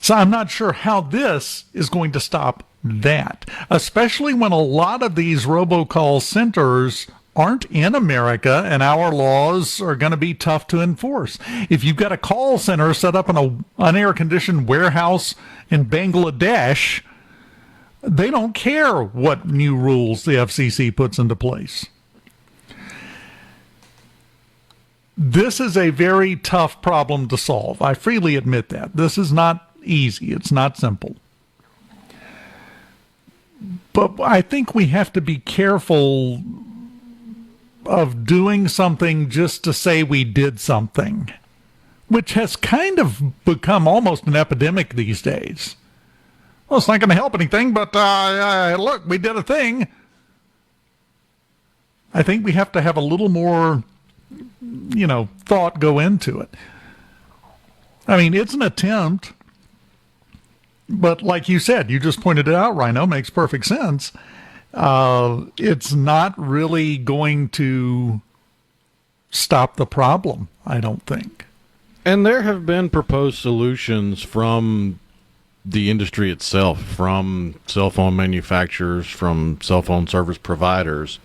So I'm not sure how this is going to stop that, especially when a lot of these robocall centers aren't in America and our laws are going to be tough to enforce. If you've got a call center set up in an air-conditioned warehouse in Bangladesh, they don't care what new rules the FCC puts into place. This is a very tough problem to solve. I freely admit that. This is not easy. It's not simple. But I think we have to be careful of doing something just to say we did something, which has kind of become almost an epidemic these days. Well, it's not going to help anything, but look, we did a thing. I think we have to have a little more, thought go into it. I mean, it's an attempt. But like you said, you just pointed it out, Rhino, makes perfect sense. It's not really going to stop the problem, I don't think. And there have been proposed solutions from the industry itself, from cell phone manufacturers, from cell phone service providers,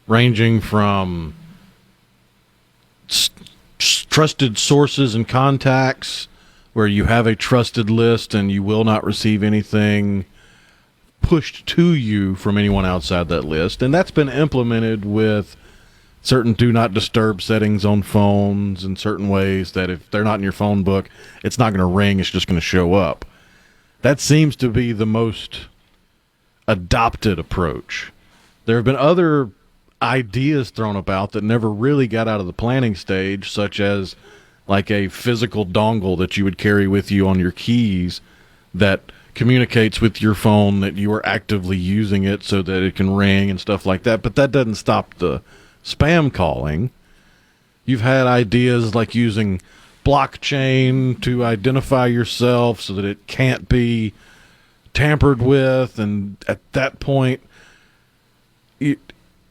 ranging from trusted sources and contacts where you have a trusted list and you will not receive anything pushed to you from anyone outside that list. And that's been implemented with certain do not disturb settings on phones in certain ways that if they're not in your phone book, it's not going to ring, it's just going to show up. That seems to be the most adopted approach. There have been other ideas thrown about that never really got out of the planning stage, such as like a physical dongle that you would carry with you on your keys that communicates with your phone that you are actively using it so that it can ring and stuff like that. But that doesn't stop the spam calling. You've had ideas like using blockchain to identify yourself so that it can't be tampered with, and at that point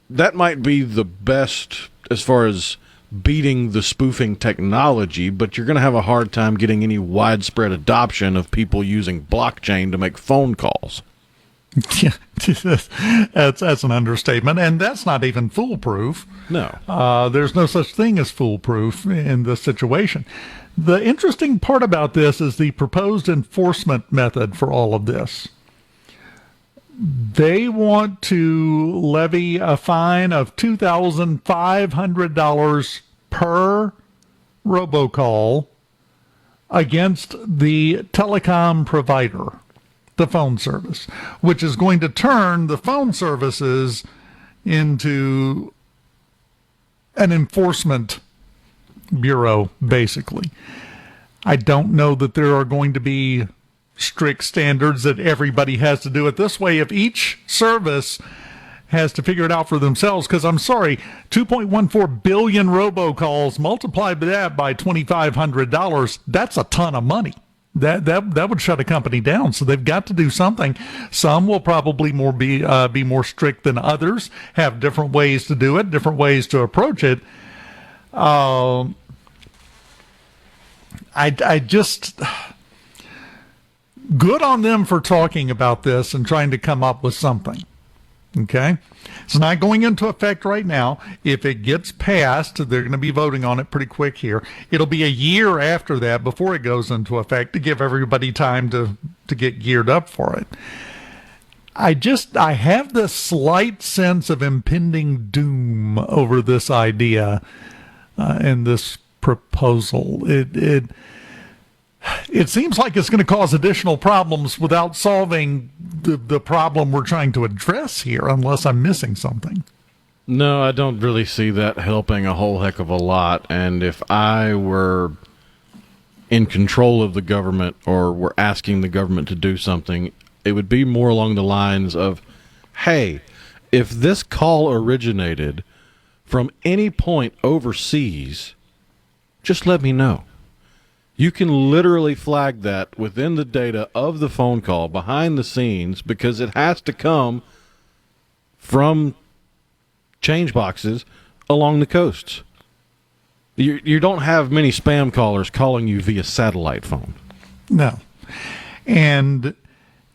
that might be the best as far as beating the spoofing technology, but you're going to have a hard time getting any widespread adoption of people using blockchain to make phone calls. Yeah, that's an understatement, and that's not even foolproof. No. There's no such thing as foolproof in this situation. The interesting part about this is the proposed enforcement method for all of this. They want to levy a fine of $2,500 per robocall against the telecom provider, the phone service, which is going to turn the phone services into an enforcement bureau, basically. I don't know that there are going to be strict standards that everybody has to do it this way. If each service has to figure it out for themselves, because I'm sorry, 2.14 billion robocalls, multiplied that by $2,500, that's a ton of money. That would shut a company down. So they've got to do something. Some will probably be more strict than others, have different ways to do it, different ways to approach it. I just, good on them for talking about this and trying to come up with something. Okay? It's not going into effect right now. If it gets passed, they're going to be voting on it pretty quick here. It'll be a year after that before it goes into effect to give everybody time to get geared up for it. I have this slight sense of impending doom over this idea and this proposal. It seems like it's going to cause additional problems without solving the problem we're trying to address here, unless I'm missing something. No, I don't really see that helping a whole heck of a lot. And if I were in control of the government or were asking the government to do something, it would be more along the lines of, hey, if this call originated from any point overseas, just let me know. You can literally flag that within the data of the phone call behind the scenes, because it has to come from change boxes along the coasts. You don't have many spam callers calling you via satellite phone. No. And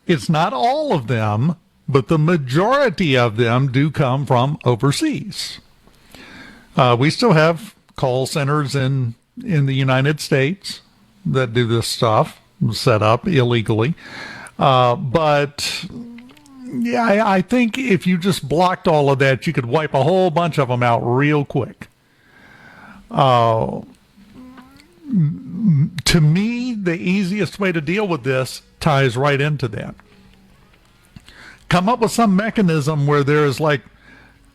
it's not all of them, but the majority of them do come from overseas. We still have call centers in the United States that do this stuff, set up illegally. But yeah, I think if you just blocked all of that, you could wipe a whole bunch of them out real quick. To me, the easiest way to deal with this ties right into that. Come up with some mechanism where there is like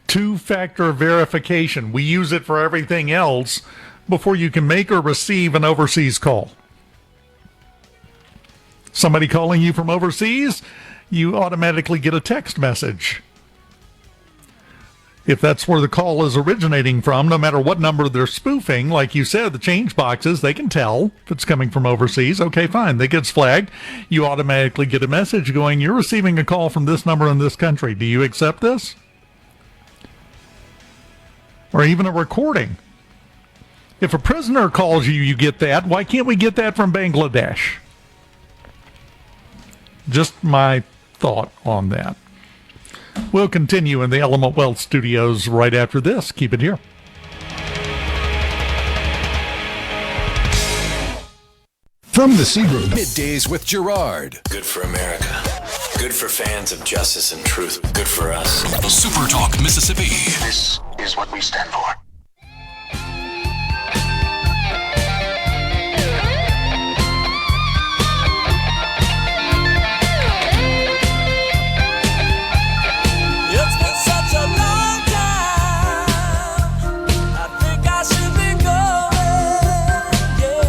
two-factor verification. We use it for everything else before you can make or receive an overseas call. Somebody calling you from overseas, you automatically get a text message. If that's where the call is originating from, no matter what number they're spoofing, like you said, the change boxes, they can tell if it's coming from overseas. Okay, fine. That gets flagged. You automatically get a message going, you're receiving a call from this number in this country. Do you accept this? Or even a recording. If a prisoner calls you, you get that. Why can't we get that from Bangladesh? Just my thought on that. We'll continue in the Element Wealth Studios right after this. Keep it here. From the C Group, Middays with Gerard. Good for America. Good for fans of justice and truth. Good for us. SuperTalk Mississippi. This is what we stand for. It's been such a long time. I think I should be going, yeah.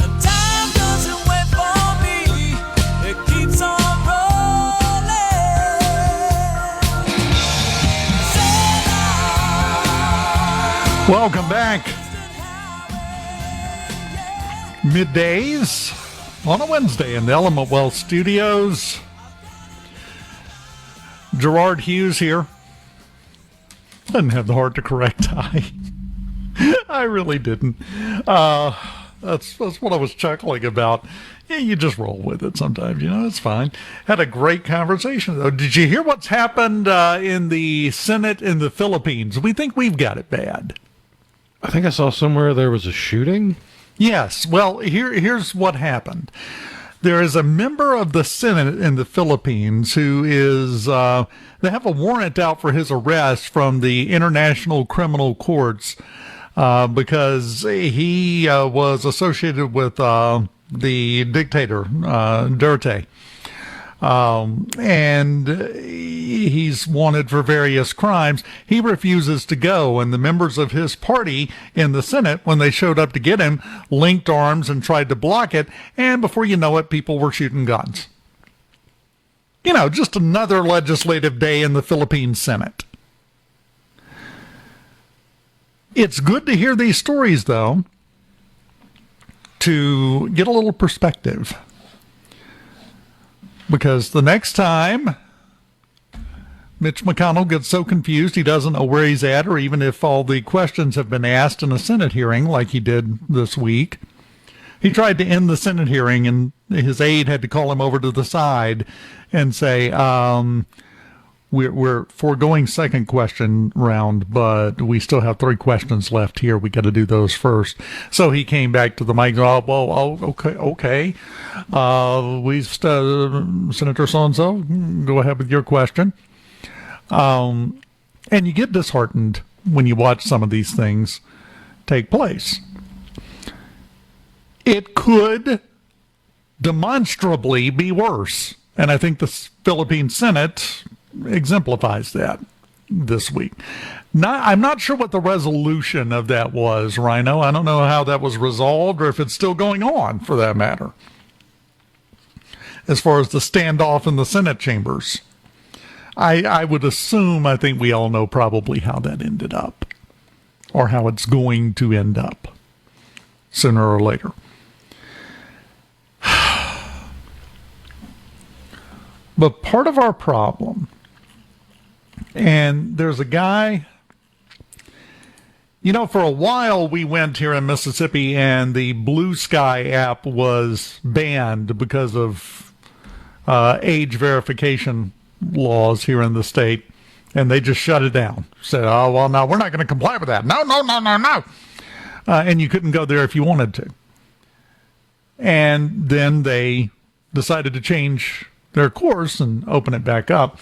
And time doesn't wait for me. It keeps on rolling. Welcome back. Middays on a Wednesday in the Element Wealth Studios. Gerard Hughes here. Didn't have the heart to correct Ty. I really didn't. That's what I was chuckling about. Yeah, you just roll with it sometimes, it's fine. Had a great conversation, though. Did you hear what's happened in the Senate in the Philippines? We think we've got it bad. I think I saw somewhere there was a shooting. Yes. Well, here's what happened. There is a member of the Senate in the Philippines who is, they have a warrant out for his arrest from the International Criminal Courts because he was associated with the dictator, Duterte. And he's wanted for various crimes. He refuses to go, and the members of his party in the Senate, when they showed up to get him, linked arms and tried to block it, and before you know it, people were shooting guns. Just another legislative day in the Philippine Senate. It's good to hear these stories, though, to get a little perspective. Because the next time Mitch McConnell gets so confused he doesn't know where he's at, or even if all the questions have been asked in a Senate hearing like he did this week, he tried to end the Senate hearing and his aide had to call him over to the side and say, we're foregoing second question round, but we still have 3 questions left here. We got to do those first. So he came back to the mic. Okay. Senator so-and-so, go ahead with your question. And you get disheartened when you watch some of these things take place. It could demonstrably be worse. And I think the Philippine Senate exemplifies that this week. I'm not sure what the resolution of that was, Rhino. I don't know how that was resolved or if it's still going on, for that matter. As far as the standoff in the Senate chambers, I would assume, I think we all know probably how that ended up, or how it's going to end up sooner or later. But part of our problem, and there's a guy, for a while we went here in Mississippi and the Blue Sky app was banned because of age verification laws here in the state, and they just shut it down. Said, oh, well, no, we're not going to comply with that. No. And you couldn't go there if you wanted to. And then they decided to change their course and open it back up.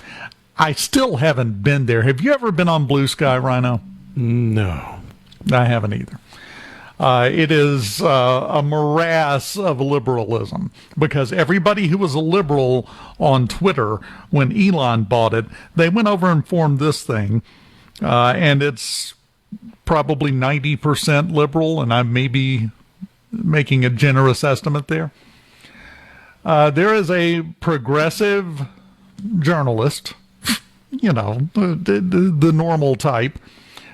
I still haven't been there. Have you ever been on Blue Sky, Rhino? No. I haven't either. It is a morass of liberalism, because everybody who was a liberal on Twitter when Elon bought it, they went over and formed this thing, and it's probably 90% liberal, and I may be making a generous estimate there. There is a progressive journalist, the normal type,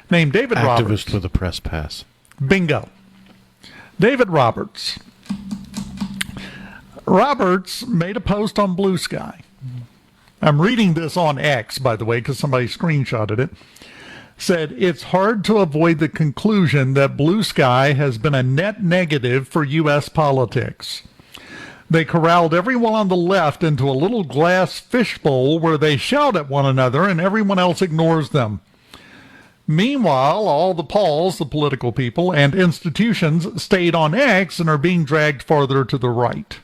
named David Roberts. Activist with a press pass. Bingo. David Roberts. Roberts made a post on Blue Sky. I'm reading this on X, by the way, because somebody screenshotted it. Said, it's hard to avoid the conclusion that Blue Sky has been a net negative for U.S. politics. They corralled everyone on the left into a little glass fishbowl where they shout at one another and everyone else ignores them. Meanwhile, all the Pauls, the political people, and institutions stayed on X and are being dragged farther to the right.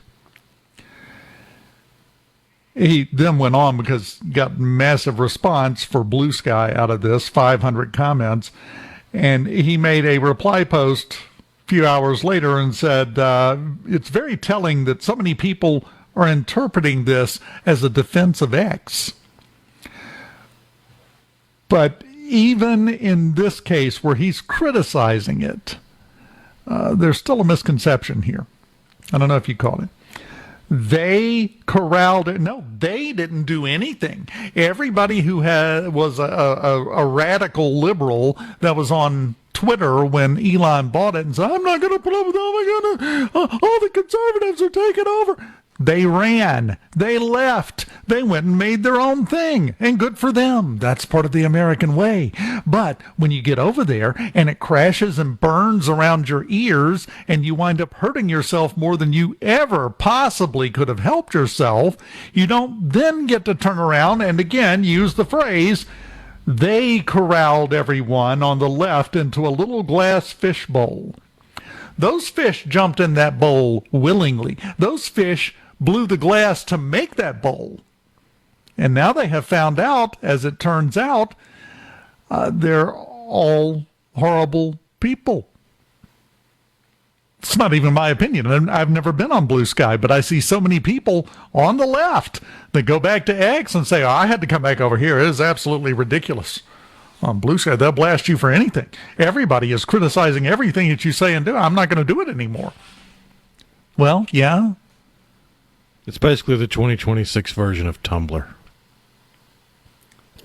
He then went on, because he got massive response for Blue Sky out of this, 500 comments, and he made a reply post a few hours later and said, it's very telling that so many people are interpreting this as a defense of X. But even in this case where he's criticizing it, there's still a misconception here. I don't know if you caught it. They corralled it. No, they didn't do anything. Everybody who was a radical liberal that was on Twitter when Elon bought it and said, I'm not going to put up with, oh my God, all the conservatives are taking over. They ran. They left. They went and made their own thing. And good for them. That's part of the American way. But when you get over there and it crashes and burns around your ears and you wind up hurting yourself more than you ever possibly could have helped yourself, you don't then get to turn around and again use the phrase, they corralled everyone on the left into a little glass fish bowl. Those fish jumped in that bowl willingly. Those fish blew the glass to make that bowl. And now they have found out, as it turns out, they're all horrible people. It's not even my opinion. I've never been on Blue Sky, but I see so many people on the left that go back to X and say, I had to come back over here. It is absolutely ridiculous. On Blue Sky, they'll blast you for anything. Everybody is criticizing everything that you say and do. I'm not going to do it anymore. Well, yeah. It's basically the 2026 version of Tumblr.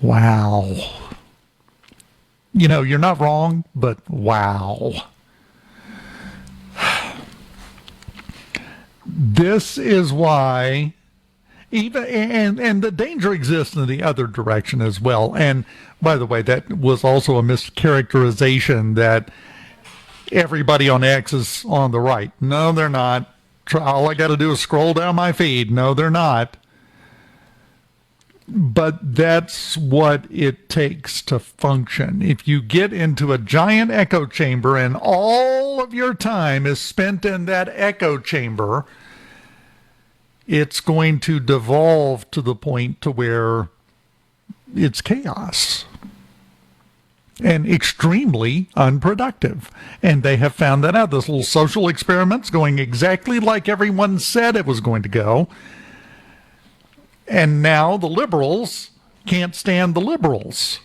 Wow. You know, you're not wrong, but wow. This is why even and the danger exists in the other direction as well. And by the way, that was also a mischaracterization that everybody on X is on the right. No, they're not. All I got to do is scroll down my feed. No, they're not. But that's what it takes to function. If you get into a giant echo chamber and all of your time is spent in that echo chamber, it's going to devolve to the point to where it's chaos and extremely unproductive. And they have found that out. This little social experiment's going exactly like everyone said it was going to go. And now the liberals can't stand the liberals.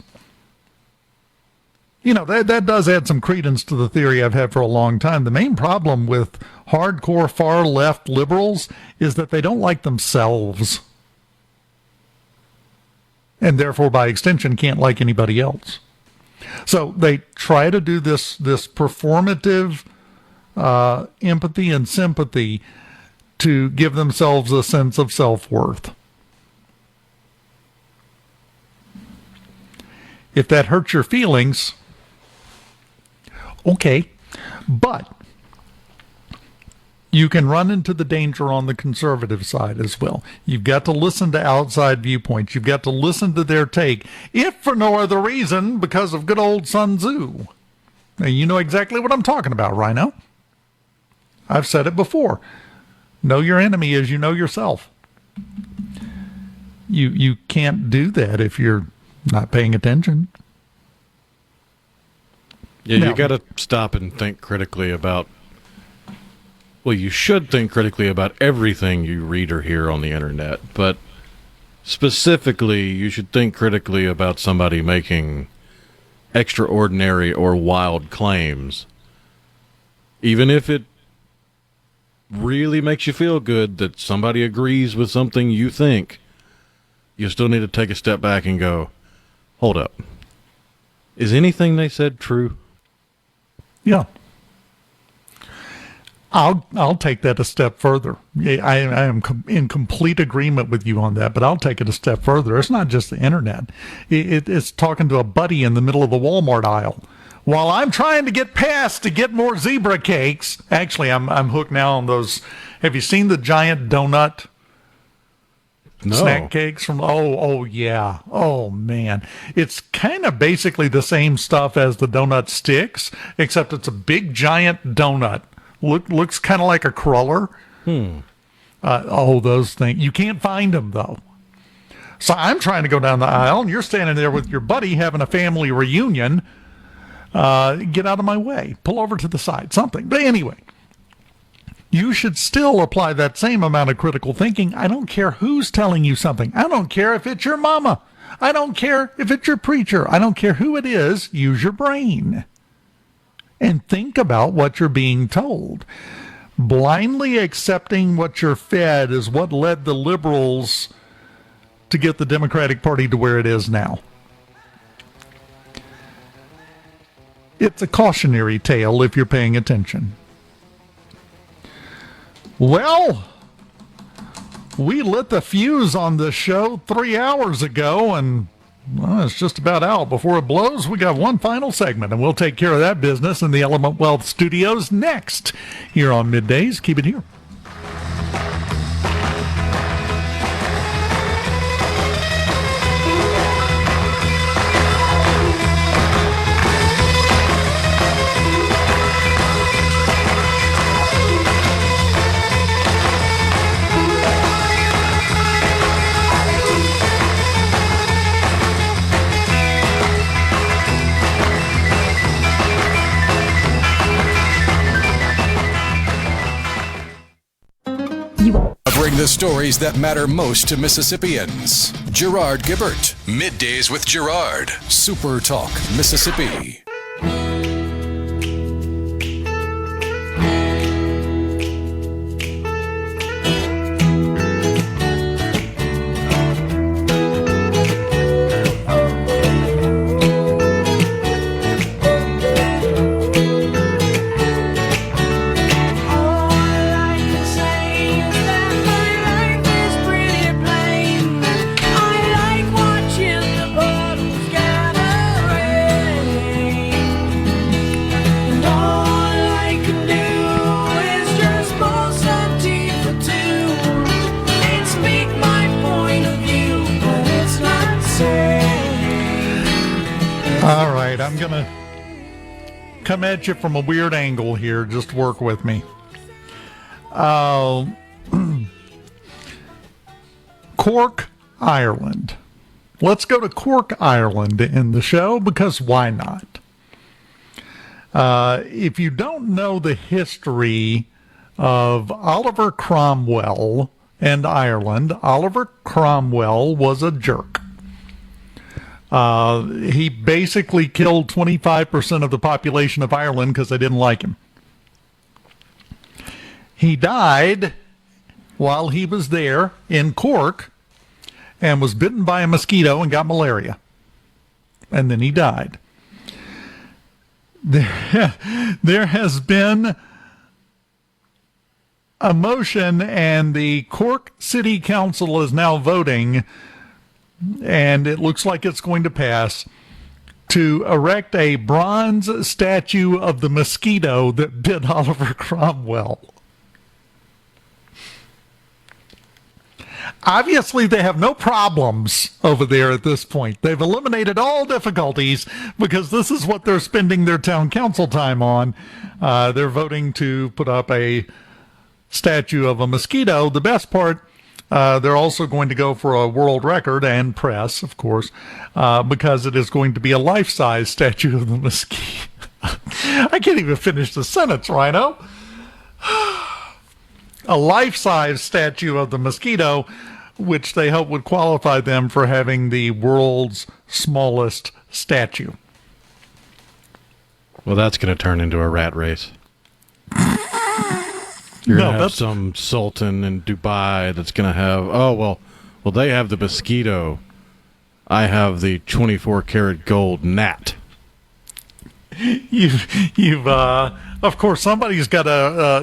You know, that does add some credence to the theory I've had for a long time. The main problem with hardcore far-left liberals is that they don't like themselves. And therefore, by extension, can't like anybody else. So they try to do this performative empathy and sympathy to give themselves a sense of self-worth. If that hurts your feelings, okay, but you can run into the danger on the conservative side as well. You've got to listen to outside viewpoints. You've got to listen to their take, if for no other reason, because of good old Sun Tzu. Now, you know exactly what I'm talking about, Rhino. I've said it before. Know your enemy as you know yourself. You can't do that if you're not paying attention. Yeah, you got to stop and think critically about, well, you should think critically about everything you read or hear on the internet, but specifically, you should think critically about somebody making extraordinary or wild claims. Even if it really makes you feel good that somebody agrees with something you think, you still need to take a step back and go, hold up. Is anything they said true? Yeah. I'll take that a step further. I am in complete agreement with you on that, but I'll take it a step further. It's not just the internet. It's talking to a buddy in the middle of the Walmart aisle. While I'm trying to get past to get more zebra cakes, actually, I'm hooked now on those. Have you seen the giant donut No. Snack cakes from, oh yeah. Oh man. It's kind of basically the same stuff as the donut sticks, except it's a big giant donut. Looks kind of like a cruller. Those things. You can't find them though. So I'm trying to go down the aisle and you're standing there with your buddy having a family reunion. Get out of my way. Pull over to the side. Something. But anyway. You should still apply that same amount of critical thinking. I don't care who's telling you something. I don't care if it's your mama. I don't care if it's your preacher. I don't care who it is. Use your brain and think about what you're being told. Blindly accepting what you're fed is what led the liberals to get the Democratic Party to where it is now. It's a cautionary tale if you're paying attention. Well, we lit the fuse on this show 3 hours ago, and it's just about out. Before it blows, we got one final segment, and we'll take care of that business in the Element Wealth Studios next here on Middays. Keep it here. Bring the stories that matter most to Mississippians. Gerard Gibert, Middays with Gerard, SuperTalk, Mississippi. All right, I'm going to come at you from a weird angle here. Just work with me. Cork, Ireland. Let's go to Cork, Ireland in the show, because why not? If you don't know the history of Oliver Cromwell and Ireland, Oliver Cromwell was a jerk. He basically killed 25% of the population of Ireland because they didn't like him. He died while he was there in Cork and was bitten by a mosquito and got malaria. And then he died. There has been a motion, and the Cork City Council is now voting, and it looks like it's going to pass, to erect a bronze statue of the mosquito that bit Oliver Cromwell. Obviously, they have no problems over there at this point. They've eliminated all difficulties because this is what they're spending their town council time on. They're voting to put up a statue of a mosquito. The best part, they're also going to go for a world record, and press, of course, because it is going to be a life-size statue of the mosquito. I can't even finish the sentence, Rhino. A life-size statue of the mosquito, which they hope would qualify them for having the world's smallest statue. Well, that's going to turn into a rat race. You're going to have some sultan in Dubai that's going to have, well, they have the mosquito. I have the 24-karat gold gnat. You've of course, somebody's got to,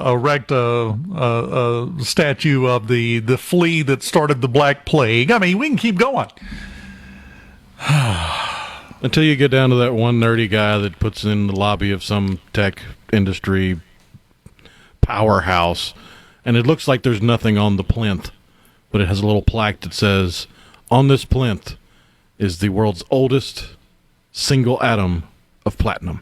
erect a statue of the flea that started the Black Plague. I mean, we can keep going. Until you get down to that one nerdy guy that puts in the lobby of some tech industry powerhouse, and it looks like there's nothing on the plinth but it has a little plaque that says, "On this plinth is the world's oldest single atom of platinum."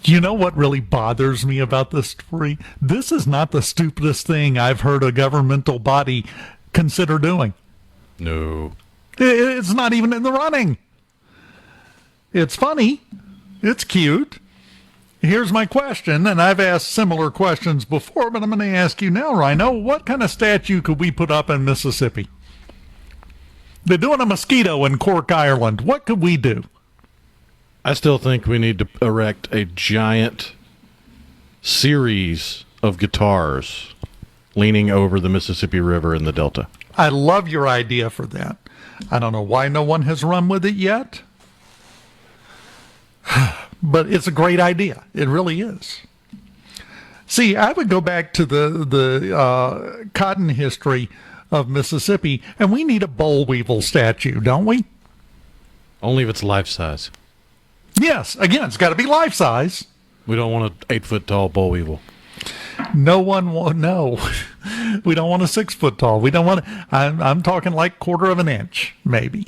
You know what really bothers me about this story? This is not the stupidest thing I've heard a governmental body consider doing. No. It's not even in the running. It's funny. It's cute. Here's my question, and I've asked similar questions before, but I'm going to ask you now, Rhino. What kind of statue could we put up in Mississippi? They're doing a mosquito in Cork, Ireland. What could we do? I still think we need to erect a giant series of guitars leaning over the Mississippi River in the Delta. I love your idea for that. I don't know why no one has run with it yet, but it's a great idea. It really is. See, I would go back to the cotton history of Mississippi, and we need a boll weevil statue, don't we? Only if it's life size. Yes. Again, it's got to be life size. We don't want an 8-foot-tall boll weevil. No one will. No, we don't want a 6-foot tall. We don't want. I'm talking like 1/4 of an inch, maybe.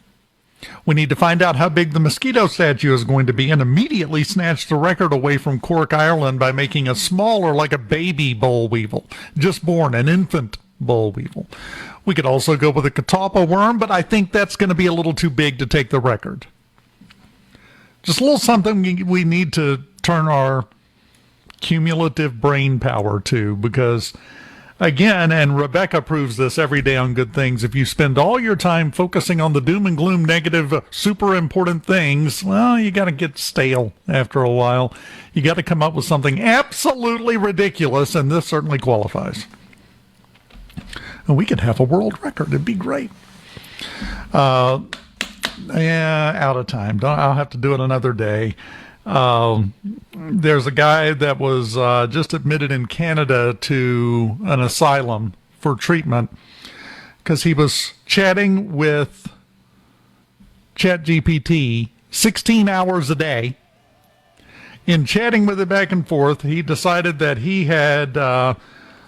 We need to find out how big the mosquito statue is going to be, and immediately snatch the record away from Cork, Ireland, by making a smaller, like a baby boll weevil, just born, an infant boll weevil. We could also go with a catawba worm, but I think that's going to be a little too big to take the record. Just a little something we need to turn our cumulative brain power to, because again, and Rebecca proves this every day on Good Things, if you spend all your time focusing on the doom and gloom negative super important things, well, you got to get stale after a while. You got to come up with something absolutely ridiculous, and this certainly qualifies. And we could have a world record. It'd be great. Yeah, out of time. I'll have to do it another day. There's a guy that was just admitted in Canada to an asylum for treatment because he was chatting with ChatGPT 16 hours a day. In chatting with it back and forth, he decided that he had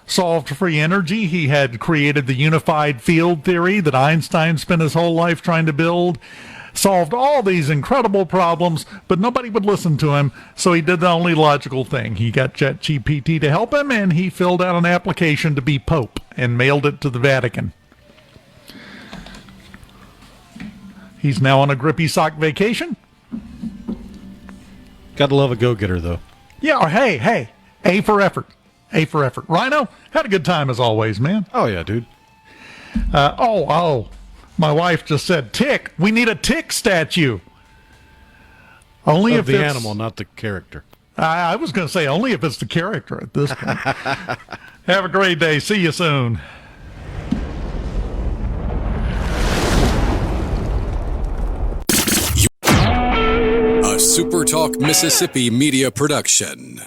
solved free energy. He had created the unified field theory that Einstein spent his whole life trying to build. Solved all these incredible problems, but nobody would listen to him, so he did the only logical thing. He got ChatGPT to help him, and he filled out an application to be Pope and mailed it to the Vatican. He's now on a grippy sock vacation. Gotta love a go-getter, though. Yeah, hey, A for effort. A for effort. Rhino, had a good time as always, man. Oh, yeah, dude. My wife just said, tick. We need a tick statue. Only of if the it's animal, not the character. I was going to say only if it's the character at this point. Have a great day. See you soon. A SuperTalk Mississippi media production.